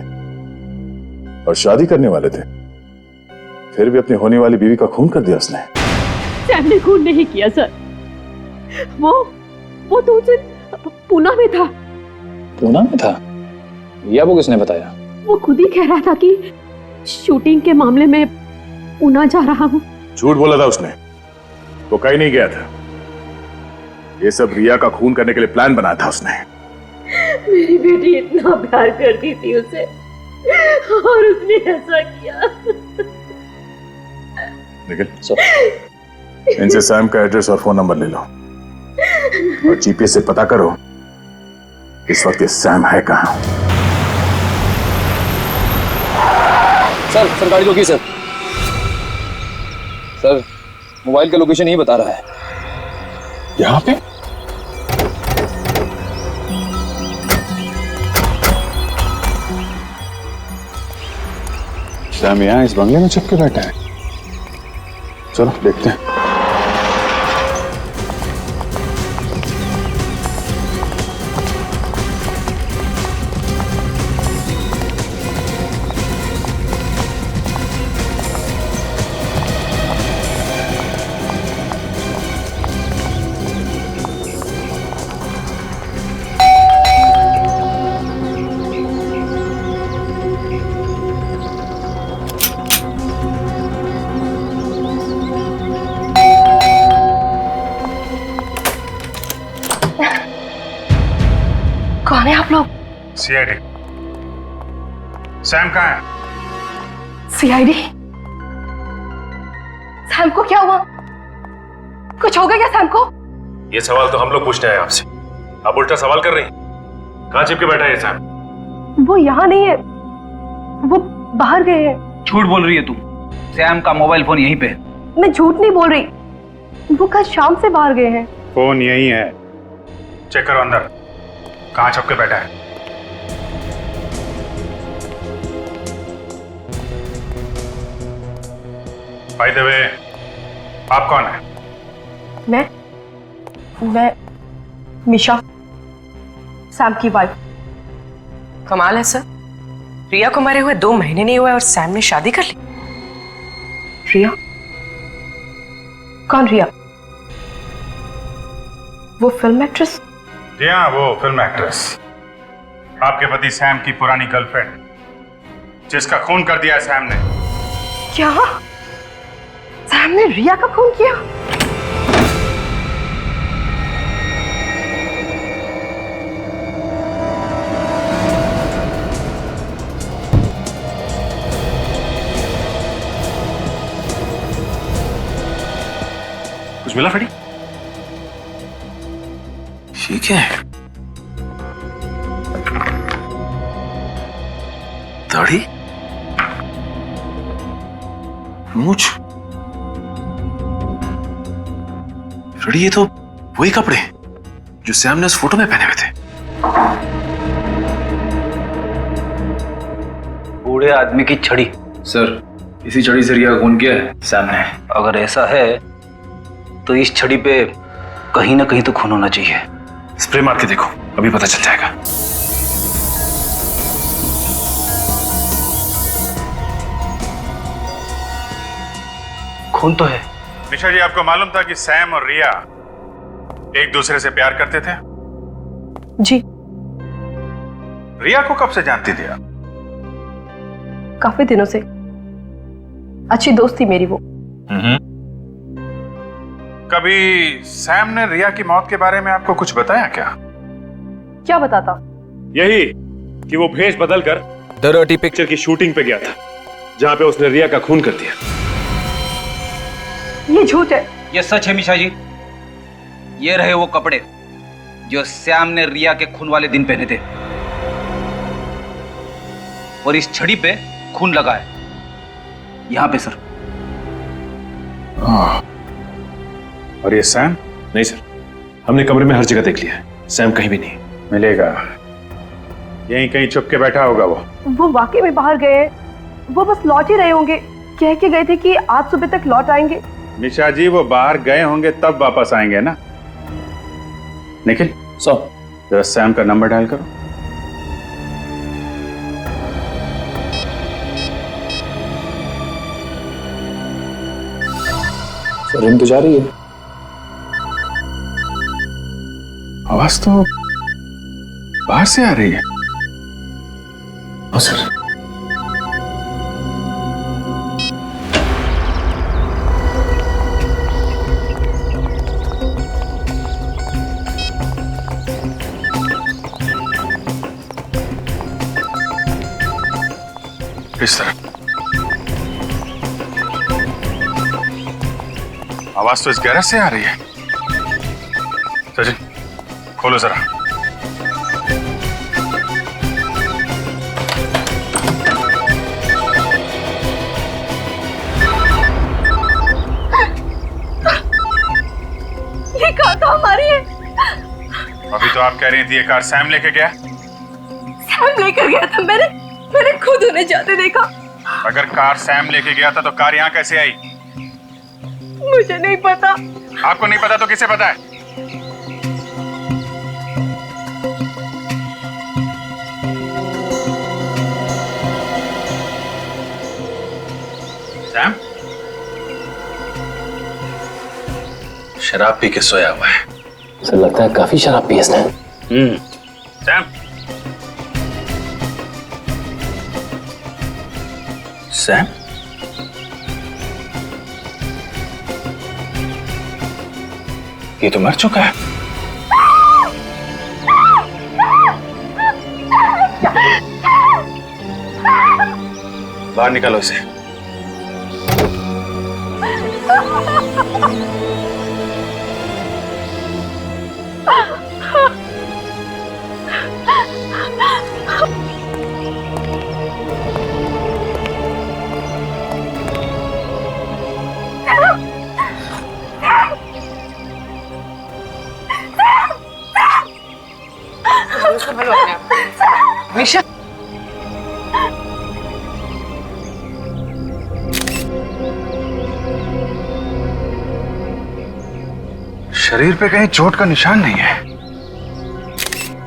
Speaker 2: और शादी करने वाले थे, फिर भी अपनी होने वाली बीवी का खून कर दिया उसने।
Speaker 16: सैम ने खून नहीं किया सर। वो तो उस दिन पूना में था।
Speaker 21: पूना में था? या वो किसने बताया?
Speaker 16: वो खुद ही कह रहा था कि शूटिंग के मामले में पूना जा रहा हूँ।
Speaker 2: झूठ बोला था उसने, वो कहीं नहीं गया था। ये सब रिया का खून करने के लिए प्लान बनाया था उसने।
Speaker 16: मेरी बेटी इतना प्यार करती थी उसे और उसने ऐसा किया।
Speaker 2: लेकिन इनसे सैम का एड्रेस और फोन नंबर ले लो और जीपीएस से पता करो
Speaker 9: इस वक्त ये सैम है कहां?
Speaker 10: सर गाड़ी रोकी सर। सर मोबाइल का लोकेशन यही बता रहा है।
Speaker 9: यहां पे? सैम यहां इस बंगले में छिप के बैठा है। चलो देखते हैं।
Speaker 4: कौन है आप लोग?
Speaker 2: सीआईडी। सैम कहाँ है?
Speaker 4: सीआईडी? सैम को क्या हुआ? कुछ हो गया क्या सैम को?
Speaker 3: ये सवाल तो हम लोग पूछते हैं आपसे, आप उल्टा सवाल कर रही हैं। कहाँ चिपके बैठा है ये सैम?
Speaker 19: वो यहाँ नहीं है, वो बाहर गए हैं।
Speaker 12: झूठ बोल रही है तुम। सैम का मोबाइल फोन यहीं पे।
Speaker 19: मैं झूठ नहीं बोल रही, वो कल शाम से बाहर गए हैं।
Speaker 2: फोन यही है, चेक करो अंदर कहाँ छुप के बैठा है। बाय द वे, आप कौन है?
Speaker 19: मैं मिशा, सैम की वाइफ।
Speaker 6: कमाल है सर, रिया को मरे हुए 2 महीने नहीं हुए और सैम ने शादी कर ली।
Speaker 19: रिया? कौन रिया? वो फिल्म एक्ट्रेस?
Speaker 2: जी हाँ, वो फिल्म एक्ट्रेस, आपके पति सैम की पुरानी गर्लफ्रेंड, जिसका खून कर दिया सैम ने।
Speaker 19: क्या? सैम ने रिया का खून किया?
Speaker 3: कुछ मिला फ्रेडी? ठीक है। दाढ़ी, मूंछ, फ्रेडी ये तो वही कपड़े जो सैम ने उस फोटो में पहने हुए थे।
Speaker 12: बूढ़े आदमी की छड़ी।
Speaker 21: सर इसी छड़ी से रिया का खून किया है सैम ने।
Speaker 12: अगर ऐसा है तो इस छड़ी पे कहीं ना कहीं तो खून होना चाहिए।
Speaker 3: स्प्रे मार के देखो, अभी पता चल जाएगा।
Speaker 12: खून तो है।
Speaker 2: निशा जी, आपको मालूम था कि सैम और रिया एक दूसरे से प्यार करते थे?
Speaker 19: जी।
Speaker 2: रिया को कब से जानती थी आप?
Speaker 19: काफी दिनों से, अच्छी दोस्त थी मेरी वो।
Speaker 2: कभी सैम ने रिया की मौत के बारे में आपको कुछ बताया क्या?
Speaker 19: क्या बताता?
Speaker 3: यही कि वो भेष बदलकर द डर्टी पिक्चर की शूटिंग पे गया था, जहां पे उसने रिया का खून कर दिया।
Speaker 19: ये झूठ है।
Speaker 12: ये सच है मिशा जी। ये रहे वो कपड़े जो श्याम ने रिया के खून वाले दिन पहने थे, और इस छड़ी पे खून लगा है, यहां पे सर।
Speaker 2: और ये सैम?
Speaker 3: नहीं सर, हमने कमरे में हर जगह देख लिया है, सैम कहीं भी नहीं
Speaker 2: मिलेगा। यहीं कहीं छुप के बैठा होगा
Speaker 19: वो वाकई में बाहर गए हैं। वो बस लौट ही रहे होंगे, कह के गए थे कि आज सुबह तक लौट आएंगे।
Speaker 2: निशा जी, वो बाहर गए होंगे तब वापस आएंगे ना। निखिल, जरा सैम का नंबर डायल करो।
Speaker 21: सर रिंग तो जा रही है।
Speaker 2: आवाज तो बाहर से आ रही है।
Speaker 21: सर
Speaker 2: इस तरह आवाज तो इस गैरेज से आ रही है। सचिन, खोलो जरा। तो आप कह रही थी ये कार सैम लेके गया?
Speaker 16: सैम लेकर गया था, मैंने खुद उन्हें जाते देखा।
Speaker 2: अगर कार सैम लेके गया था तो कार यहाँ कैसे आई?
Speaker 16: मुझे नहीं पता।
Speaker 2: आपको नहीं पता तो किसे पता है? सैम
Speaker 3: शराब पी के सोया हुआ है।
Speaker 11: सर लगता है काफी शराब पी इसने।
Speaker 2: सैम, सैम, ये तो मर चुका है। बाहर निकालो इसे।
Speaker 6: निशा,
Speaker 2: शरीर पे कहीं चोट का निशान नहीं है,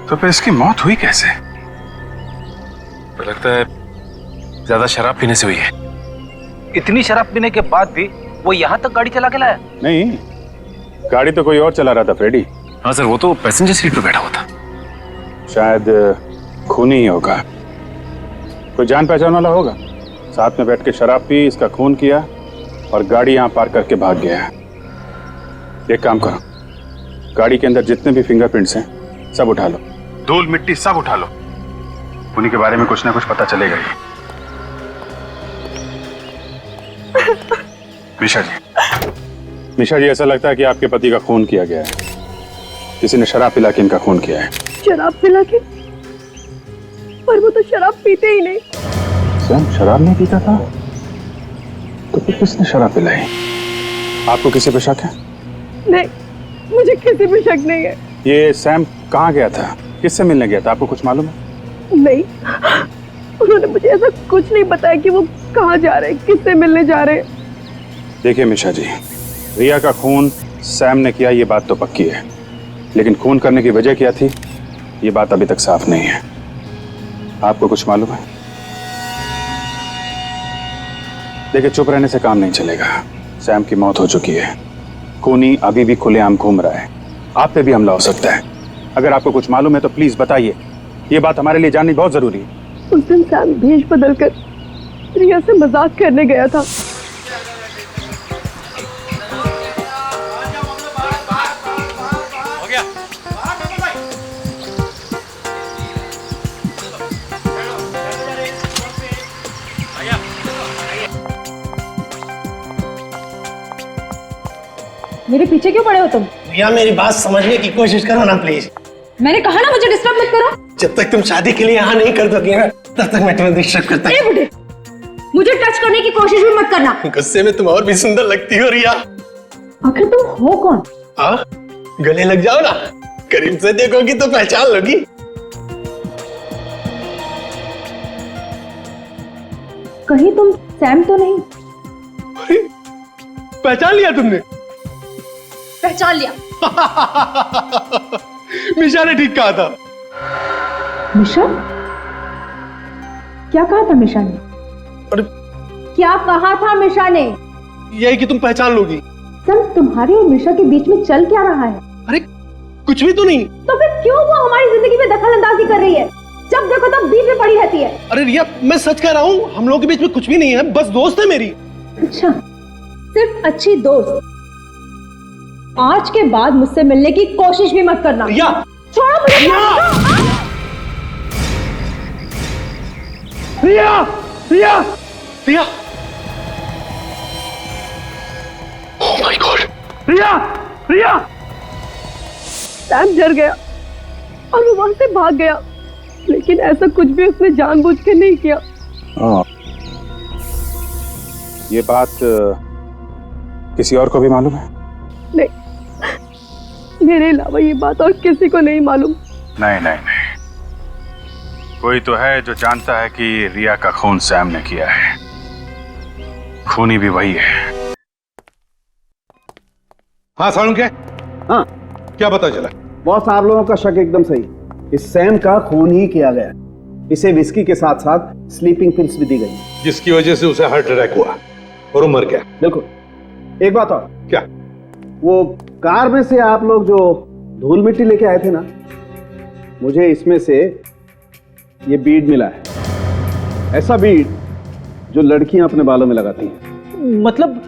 Speaker 2: तो फिर इसकी मौत हुई कैसे?
Speaker 3: तो लगता है ज्यादा शराब पीने से हुई है।
Speaker 12: इतनी शराब पीने के बाद भी वो यहाँ तक गाड़ी चला के लाया?
Speaker 2: नहीं, गाड़ी तो कोई और चला रहा था फ्रेडी।
Speaker 3: हाँ सर, वो तो पैसेंजर सीट पे बैठा हुआ था।
Speaker 2: शायद खूनी ही होगा, कोई जान पहचान वाला होगा। साथ में बैठ के शराब पी, इसका खून किया और गाड़ी यहाँ पार्क करके भाग गया। एक काम करो, गाड़ी के अंदर जितने भी फिंगरप्रिंट्स हैं सब उठा लो, धूल मिट्टी सब उठा लो। उन्हीं के बारे में कुछ ना कुछ पता चलेगा ही। मिशा जी, ऐसा लगता है कि आपके पति का खून किया गया है। किसी ने शराब पिला के इनका खून किया है।
Speaker 16: शराब पिला के? पर वो तो शराब पीते ही नहीं।
Speaker 2: सैम शराब नहीं पीता था? तो फिर किसने शराब पिलाई? आपको किसी पे शक है?
Speaker 16: नहीं, मुझे किसी पे शक नहीं है।
Speaker 2: ये सैम कहाँ गया था, किससे मिलने गया था, आपको कुछ मालूम है?
Speaker 16: नहीं, उन्होंने मुझे ऐसा कुछ नहीं बताया कि वो कहाँ जा रहे हैं, किससे मिलने जा रहे हैं।
Speaker 2: देखिए मिशा जी, रिया का खून सैम ने किया ये बात तो पक्की है, लेकिन खून करने की वजह क्या थी ये बात अभी तक साफ नहीं है। आपको कुछ मालूम है? देखिए, चुप रहने से काम नहीं चलेगा। सैम की मौत हो चुकी है, खूनी अभी भी खुलेआम घूम रहा है, आप पे भी हमला हो सकता है। अगर आपको कुछ मालूम है तो प्लीज बताइए, ये बात हमारे लिए जाननी बहुत जरूरी है।
Speaker 16: उस दिन सैम भेष बदलकर रिया से मजाक करने गया था।
Speaker 18: मेरे पीछे क्यों पड़े हो तुम?
Speaker 11: रिया, मेरी बात समझने की कोशिश करो ना प्लीज।
Speaker 18: मैंने कहा ना मुझे डिस्टर्ब मत करो।
Speaker 11: जब तक तुम शादी के लिए यहाँ नहीं कर दोगे ना, तब तक मैं तुम्हें डिस्टर्ब करता
Speaker 18: ए बुढ़े, मुझे टच करने की कोशिश भी मत करना।
Speaker 11: गुस्से में तुम और भी सुंदर लगती हो रिया।
Speaker 18: आखिर तुम हो कौन?
Speaker 11: हाँ, गले लग जाओ ना, करीब से देखोगी तो पहचान लोगी।
Speaker 18: कहीं तुम सैम तो नहीं?
Speaker 11: अरे, पहचान लिया तुमने?
Speaker 18: पहचान लिया।
Speaker 11: मिशा ने ठीक कहा था।
Speaker 18: मिशा? क्या कहा था मिशा ने?
Speaker 11: अरे,
Speaker 18: क्या कहा था मिशा ने?
Speaker 11: यही कि तुम पहचान लोगी।
Speaker 18: सर, तुम्हारे और मिशा के बीच में चल क्या रहा है?
Speaker 11: अरे कुछ भी तो नहीं।
Speaker 18: तो फिर क्यों वो हमारी जिंदगी में दखल अंदाजी कर रही है? जब देखो तब बीच में पड़ी रहती है।
Speaker 11: अरे रिया, मैं सच कह रहा हूँ, हम लोगों के बीच में कुछ भी नहीं है, बस दोस्त है मेरी।
Speaker 18: अच्छा, सिर्फ अच्छी दोस्त। आज के बाद मुझसे मिलने की कोशिश भी मत करना।
Speaker 11: रिया,
Speaker 18: छोड़ो मुझे।
Speaker 11: Riya, Riya, Riya, oh my God,
Speaker 16: Riya, Riya. Sam डर गया और वो वहां से भाग गया, लेकिन ऐसा कुछ भी उसने जानबूझ के नहीं किया।
Speaker 2: ये बात किसी और को भी मालूम है?
Speaker 16: नहीं,
Speaker 19: मेरे अलावा ये बात और किसी को नहीं मालूम।
Speaker 2: नहीं नहीं नहीं, कोई तो है जो जानता है कि रिया का खून सैम ने किया है। खूनी भी वही है।
Speaker 17: हाँ सालुंके,
Speaker 8: हाँ
Speaker 17: क्या पता चला?
Speaker 8: बॉस, आप लोगों का शक एकदम सही। इस सैम का खून ही किया गया। इसे विस्की के साथ साथ स्लीपिंग पिल्स भी दी गई,
Speaker 17: जिसकी वजह से उसे हार्ट अटैक हुआ और वो मर गया।
Speaker 8: बिल्कुल। एक बात और।
Speaker 17: क्या?
Speaker 8: वो कार में से आप लोग जो धूल मिट्टी लेके आए थे ना, मुझे इसमें से ये बीड मिला है। ऐसा बीड जो लड़कियां अपने बालों में लगाती हैं।
Speaker 5: मतलब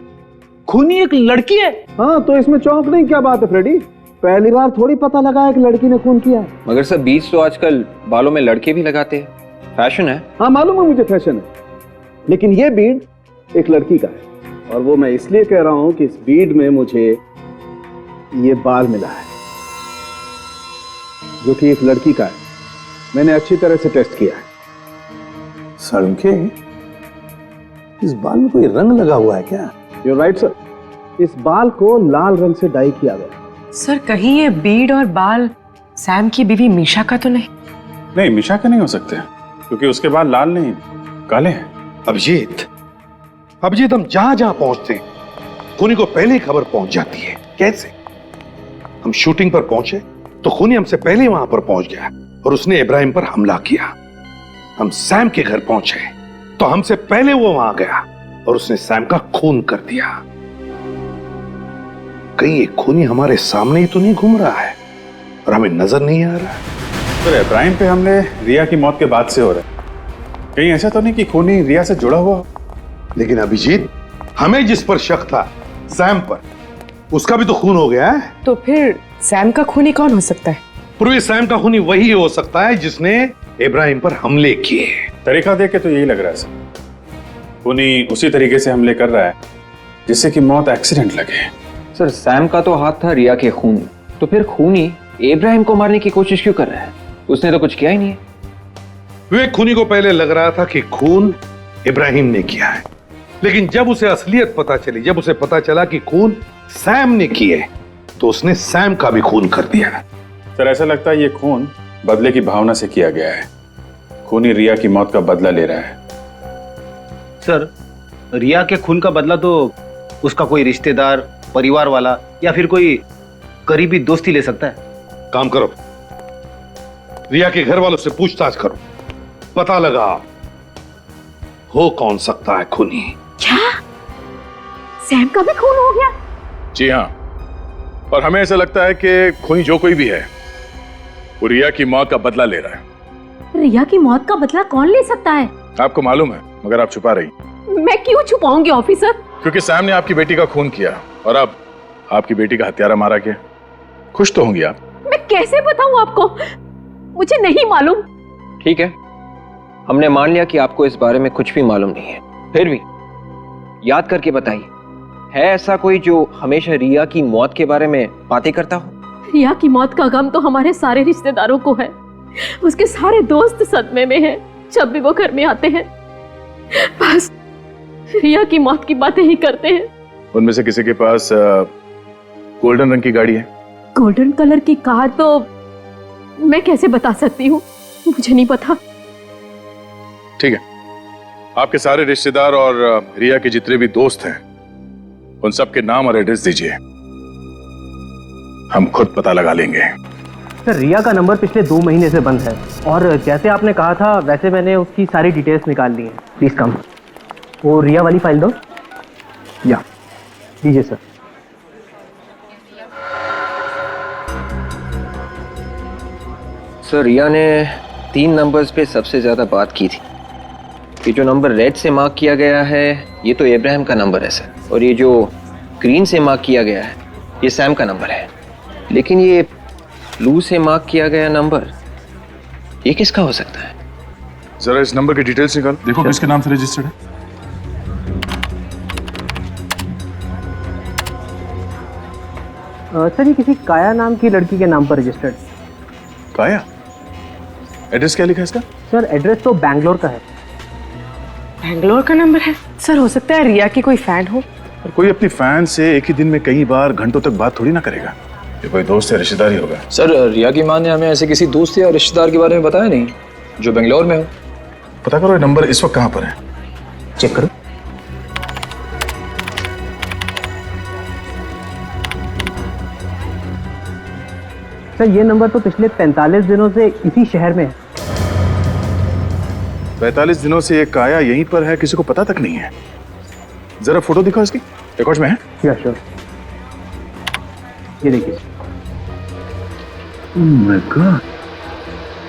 Speaker 5: खूनी एक लड़की है?
Speaker 8: हाँ, तो इसमें चौंकने की क्या बात है फ्रेडी? पहली बार थोड़ी पता लगा है कि लड़की ने खून किया है।
Speaker 12: मगर सर बीज तो आजकल बालों में लड़के भी लगाते हैं, फैशन है।
Speaker 8: हाँ मालूम है मुझे, फैशन है, लेकिन ये बीड एक लड़की का है। और वो मैं इसलिए कह रहा हूं कि इस बीड में मुझे ये बाल मिला है जो कि एक लड़की का है। मैंने अच्छी तरह से टेस्ट किया है।
Speaker 17: सालुंके, इस बाल में कोई रंग लगा हुआ है क्या?
Speaker 8: You're right, sir. इस बाल को लाल रंग से डाई किया गया।
Speaker 6: सर कहीं ये बीड और बाल सैम की बीवी मीशा का तो नहीं?
Speaker 2: नहीं, मीशा के नहीं हो सकते, क्योंकि उसके बाल लाल नहीं, काले हैं।
Speaker 17: अभिजीत, हम जहां जहां पहुंचते हैं खूनी को पहले ही खबर पहुंच जाती है। कैसे? हम शूटिंग पर पहुंचे तो खूनी हमसे पहले वहां पर पहुंच गया और उसने इब्राहिम पर हमला किया। हम सैम के घर पहुंचे तो हमसे पहले वो वहां गया और उसने सैम का खून कर दिया। कहीं ये खूनी हमारे सामने ही तो नहीं घूम रहा है और हमें नजर नहीं आ रहा है?
Speaker 2: तो इब्राहिम पे हमले रिया की मौत के बाद से हो रहे हैं। कहीं ऐसा तो नहीं कि खूनी रिया से जुड़ा हुआ?
Speaker 17: लेकिन अभिजीत, हमें जिस पर शक था सैम पर, उसका भी तो खून हो गया है।
Speaker 6: तो फिर सैम का खूनी कौन हो सकता है?
Speaker 17: पूर्वी सैम का खूनी वही हो सकता है जिसने इब्राहिम पर हमले किए।
Speaker 2: तरीका देख के तो यही लग रहा है सर, खूनी उसी तरीके से हमले कर रहा है जिससे कि मौत एक्सीडेंट लगे।
Speaker 12: सर सैम का तो हाथ था रिया के खून में, तो फिर खूनी इब्राहिम को मारने की कोशिश क्यों कर रहा है? उसने तो कुछ किया ही नहीं है।
Speaker 17: विवेक, खूनी को पहले लग रहा था कि खून इब्राहिम ने किया है, लेकिन जब उसे असलियत पता चली, जब उसे पता चला कि खून सैम ने किए, तो उसने सैम का भी खून कर दिया।
Speaker 2: सर ऐसा लगता है ये खून बदले की भावना से किया गया है। खूनी रिया की मौत का बदला ले रहा है।
Speaker 15: सर, रिया के खून का बदला तो उसका कोई रिश्तेदार, परिवार वाला या फिर कोई करीबी दोस्त ही ले सकता है।
Speaker 17: काम करो, रिया के घर वालों से पूछताछ करो, पता लगा हो कौन सकता है खूनी।
Speaker 18: क्या सैम का भी खून हो गया?
Speaker 9: जी हाँ, और हमें ऐसा लगता है कि खूनी जो कोई भी है वो रिया की मौत का बदला ले रहा है।
Speaker 18: रिया की मौत का बदला कौन ले सकता है?
Speaker 9: आपको मालूम है, मगर आप छुपा रही।
Speaker 18: मैं क्यों छुपाऊंगी ऑफिसर?
Speaker 9: क्योंकि सैम ने आपकी बेटी का खून किया और अब आपकी बेटी का हत्यारा मारा गया। खुश तो होंगी आप।
Speaker 18: मैं कैसे बताऊं आपको, मुझे नहीं मालूम।
Speaker 12: ठीक है, हमने मान लिया कि आपको इस बारे में कुछ भी मालूम नहीं है। फिर भी याद करके बताइए, है ऐसा कोई जो हमेशा रिया की मौत के बारे में बातें करता हो?
Speaker 18: रिया की मौत का गम तो हमारे सारे रिश्तेदारों को है। उसके सारे दोस्त सदमे में हैं। जब भी वो घर में आते हैं बस रिया की मौत की बातें ही करते हैं।
Speaker 9: उनमें से किसी के पास गोल्डन रंग की गाड़ी है?
Speaker 18: गोल्डन कलर की कार तो मैं कैसे बता सकती हूँ, मुझे नहीं पता।
Speaker 9: ठीक है, आपके सारे रिश्तेदार और रिया के जितने भी दोस्त हैं उन सब के नाम और एड्रेस दीजिए, हम खुद पता लगा लेंगे।
Speaker 5: सर रिया का नंबर पिछले 2 महीने से बंद है और जैसे आपने कहा था वैसे मैंने उसकी सारी डिटेल्स निकाल ली हैं। प्लीज कम, वो रिया वाली फाइल दो। या दीजिए सर।
Speaker 12: सर रिया ने 3 नंबर्स पे सबसे ज्यादा बात की थी। ये जो नंबर रेड से मार्क किया गया है ये तो इब्राहिम का नंबर है सर, और ये जो ग्रीन से मार्क किया गया है ये सैम का नंबर है। लेकिन ये ब्लू से मार्क किया गया नंबर ये किसका हो सकता है?
Speaker 9: जरा इस नंबर की डिटेल्स निकाल, देखो किसके नाम से रजिस्टर्ड है।
Speaker 5: सर ये किसी काया नाम की लड़की के नाम पर रजिस्टर्ड।
Speaker 9: काया? एड्रेस क्या लिखा है इसका?
Speaker 5: सर एड्रेस तो बैंगलोर का है।
Speaker 6: बैंगलोर का नंबर है? सर हो सकता है रिया की कोई फैन हो।
Speaker 9: और कोई अपनी फैन से एक ही दिन में कई बार घंटों तक बात थोड़ी ना करेगा। ये कोई दोस्त या रिश्तेदार ही होगा।
Speaker 21: सर रिया की मां ने हमें ऐसे किसी दोस्त या रिश्तेदार के बारे में बताया नहीं जो बेंगलोर में हो।
Speaker 9: पता करो ये नंबर इस वक्त कहां पर है।
Speaker 21: चेक करो।
Speaker 5: सर ये नंबर तो पिछले 45 दिनों से इसी शहर में है।
Speaker 9: 45 दिनों से ये काया यहीं पर है, किसी को पता तक नहीं है। जरा फोटो दिखाओ इसकी, रिकॉर्ड्स में है?
Speaker 5: या श्योर। ये देखिए।
Speaker 9: ओह माय गॉड,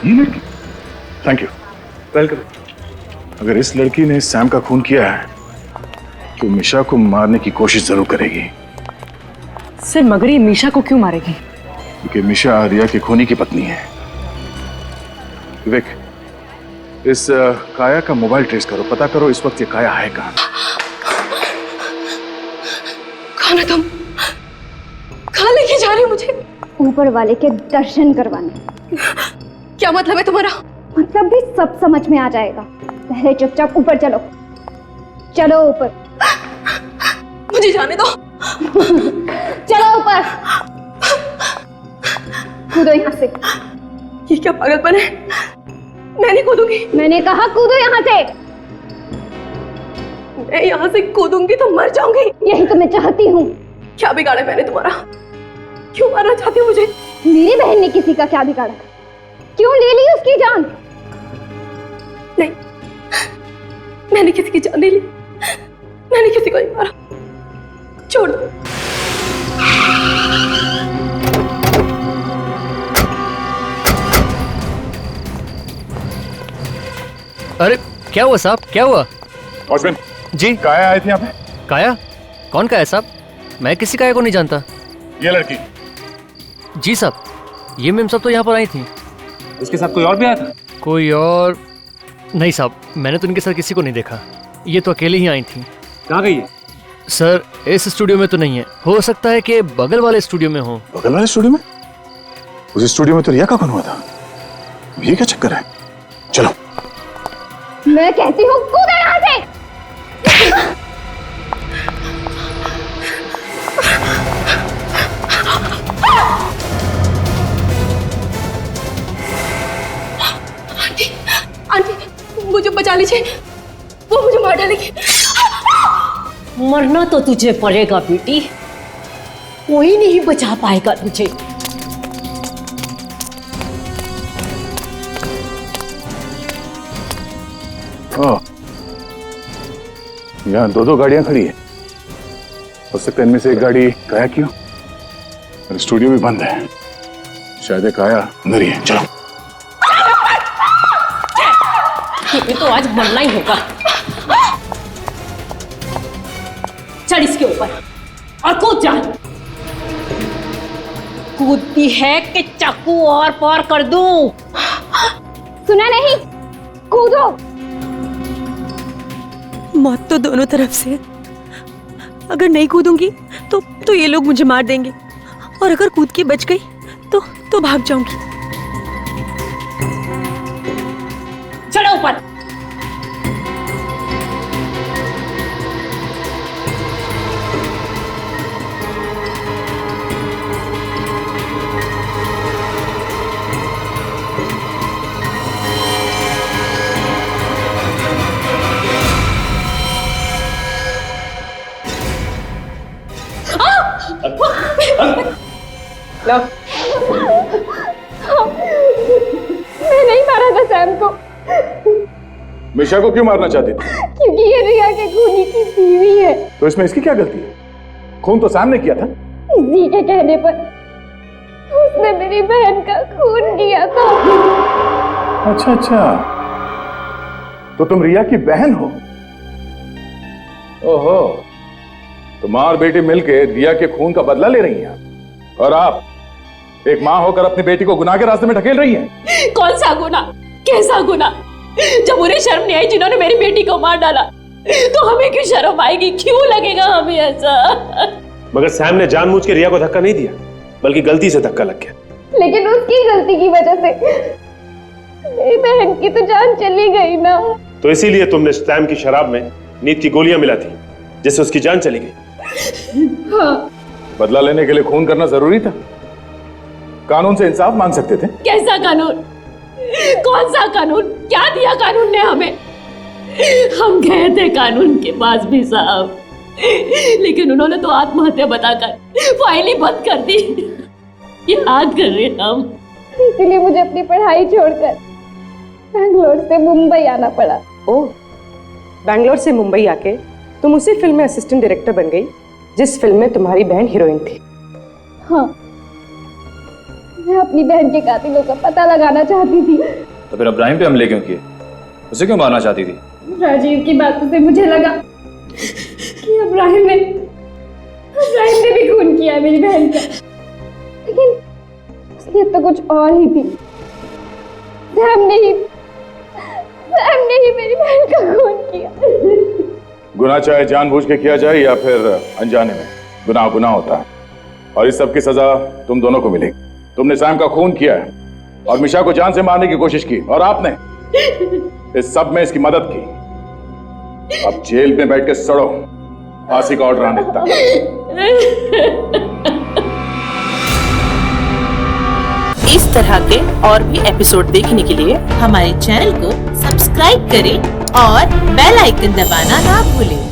Speaker 9: ये लड़की। Thank you, welcome. अगर इस लड़की ने सैम का खून किया है तो मिशा को मारने की कोशिश जरूर करेगी।
Speaker 19: सर मगर ये मीशा को क्यों मारेगी?
Speaker 9: क्योंकि मिशा रिया की खूनी की पत्नी है। विवेक, इस काया का मोबाइल ट्रेस करो, पता करो इस वक्त ये काया है कहां।
Speaker 16: कौन है तुम? कहां लेके जा रहे हो मुझे?
Speaker 4: ऊपर वाले के दर्शन करवाने।
Speaker 16: क्या मतलब है तुम्हारा?
Speaker 4: मतलब भी सब समझ में आ जाएगा। पहले चुपचाप ऊपर चलो। चलो ऊपर।
Speaker 16: मुझे जाने दो।
Speaker 4: चलो ऊपर। कूदो यहाँ से।
Speaker 16: ये क्या पागलपन है? मैं नहीं कूदूंगी।
Speaker 4: मैंने कहा कूदो यहाँ से।
Speaker 16: मैं यहाँ से कूदूंगी तो मर जाऊंगी।
Speaker 4: यही तो मैं चाहती हूँ।
Speaker 16: क्या बिगाड़ा मैंने तुम्हारा? क्यों मारना चाहती हो मुझे?
Speaker 4: मेरी बहन ने किसी का क्या बिगाड़ा? क्यों ले ली उसकी जान?
Speaker 16: नहीं, मैंने किसी की जान नहीं ली। मैंने किसी को नहीं मारा। छोड़ दो।
Speaker 1: अरे क्या हुआ साहब, क्या हुआ?
Speaker 9: वॉचमैन
Speaker 1: जी,
Speaker 9: काया आए थे यहाँ पे।
Speaker 1: काया? कौन काया साहब? मैं किसी काया को नहीं जानता।
Speaker 9: ये लड़की।
Speaker 1: जी साहब, ये मैम सब तो यहाँ पर आई थी।
Speaker 21: इसके साथ कोई और भी आया था?
Speaker 1: कोई और नहीं साहब, मैंने तो इनके साथ किसी को नहीं देखा। ये तो अकेले ही आई थी।
Speaker 21: कहाँ गई है?
Speaker 1: सर इस स्टूडियो में तो नहीं है, हो सकता है कि बगल वाले स्टूडियो में हो।
Speaker 9: बगल वाले स्टूडियो में? उस स्टूडियो में तो रिया का खून हुआ था। ये क्या चक्कर है? चलो।
Speaker 4: मैं कहती हूँ कूदो यहाँ से।
Speaker 16: आंटी, मुझे बचा लीजिए। वो मुझे मार डालेगी।
Speaker 18: मरना तो तुझे पड़ेगा बेटी, कोई नहीं बचा पाएगा तुझे।
Speaker 9: यहाँ दो गाड़ियां खड़ी है। हो सकता है इनमें से एक गाड़ी काया की हो। और स्टूडियो भी बंद है, शायद काया अंदर ही है। चलो।
Speaker 18: तुम्हें तो आज मरना ही होगा। चढ़ इसके ऊपर और कूद जा। कूदती है कि चाकू और पार कर दूं?
Speaker 4: सुना नहीं? कूदो।
Speaker 14: मौत तो दोनों तरफ से है। अगर नहीं कूदूंगी तो ये लोग मुझे मार देंगे, और अगर कूद के बच गई तो भाग जाऊंगी।
Speaker 18: चढ़ो ऊपर।
Speaker 16: लो।
Speaker 4: मैं नहीं मारा था सैम को।
Speaker 9: मिशा को क्यों मारना चाहती थी?
Speaker 4: क्योंकि ये रिया के खूनी की बीवी है।
Speaker 9: तो इसमें इसकी क्या गलती है? खून तो सैम ने किया था।
Speaker 4: जी के कहने पर उसने मेरी बहन का खून किया था।
Speaker 9: अच्छा अच्छा, तो तुम रिया की बहन हो? ओहो, तो मां और बेटी मिलकर रिया के खून का बदला ले रही हैं। और आप एक मां होकर अपनी बेटी को गुनाह के रास्ते में ढकेल रही हैं।
Speaker 18: कौन सा गुनाह? कैसा गुनाह? जब उन्हें शर्म नहीं आई जिन्होंने मेरी बेटी को मार डाला, तो हमें क्यों शर्म आएगी? क्यों लगेगा हमें ऐसा?
Speaker 3: मगर सैम ने जानबूझ के रिया को धक्का नहीं दिया, बल्कि गलती से धक्का लग गया।
Speaker 4: लेकिन उसकी गलती की वजह से मेरी बहन की तो जान चली गई ना।
Speaker 3: तो इसीलिए तुमने सैम की शराब में नींद की गोलियां मिला थी, जिससे उसकी जान चली गई।
Speaker 4: हाँ।
Speaker 9: बदला लेने के लिए खून करना जरूरी था? कानून से इंसाफ मांग सकते थे।
Speaker 18: कैसा कानून? कौन सा कानून? क्या दिया कानून ने हमें? हम गए थे कानून के पास भी साहब, लेकिन उन्होंने तो आत्महत्या बताकर फाइल ही बंद कर दी। याद कर रहे हम।
Speaker 13: इसलिए मुझे अपनी पढ़ाई छोड़कर बैंगलोर से मुंबई आना पड़ा।
Speaker 6: ओह, बैंगलोर से मुंबई आके तुम उसी फिल्म में असिस्टेंट डायरेक्टर बन गई जिस फिल्म में तुम्हारी बहन हीरोइन थी।
Speaker 13: हाँ, मैं अपनी बहन के कातिलों का पता लगाना चाहती थी।
Speaker 21: तो फिर इब्राहिम पे हमले क्यों किए? उसे क्यों मारना चाहती थी?
Speaker 13: राजीव की बातों से मुझे लगा कि इब्राहिम ने भी खून किया मेरी बहन का, लेकिन उसने तो कुछ और ही थी। सैम ने ही मेरी बहन का खून किया।
Speaker 9: गुनाह चाहे जानबूझ के किया जाए या फिर अनजाने में, गुनाह गुनाह होता है और इस सब की सजा तुम दोनों को मिलेगी। तुमने सैम का खून किया है और मिशा को जान से मारने की कोशिश की और आपने इस सब में इसकी मदद की। अब जेल में बैठ के सड़ो, फांसी का ऑर्डर आने तक।
Speaker 22: इस तरह के और भी एपिसोड देखने के लिए हमारे चैनल को सब्सक्राइब करें और बेल आइकन दबाना ना भूलें।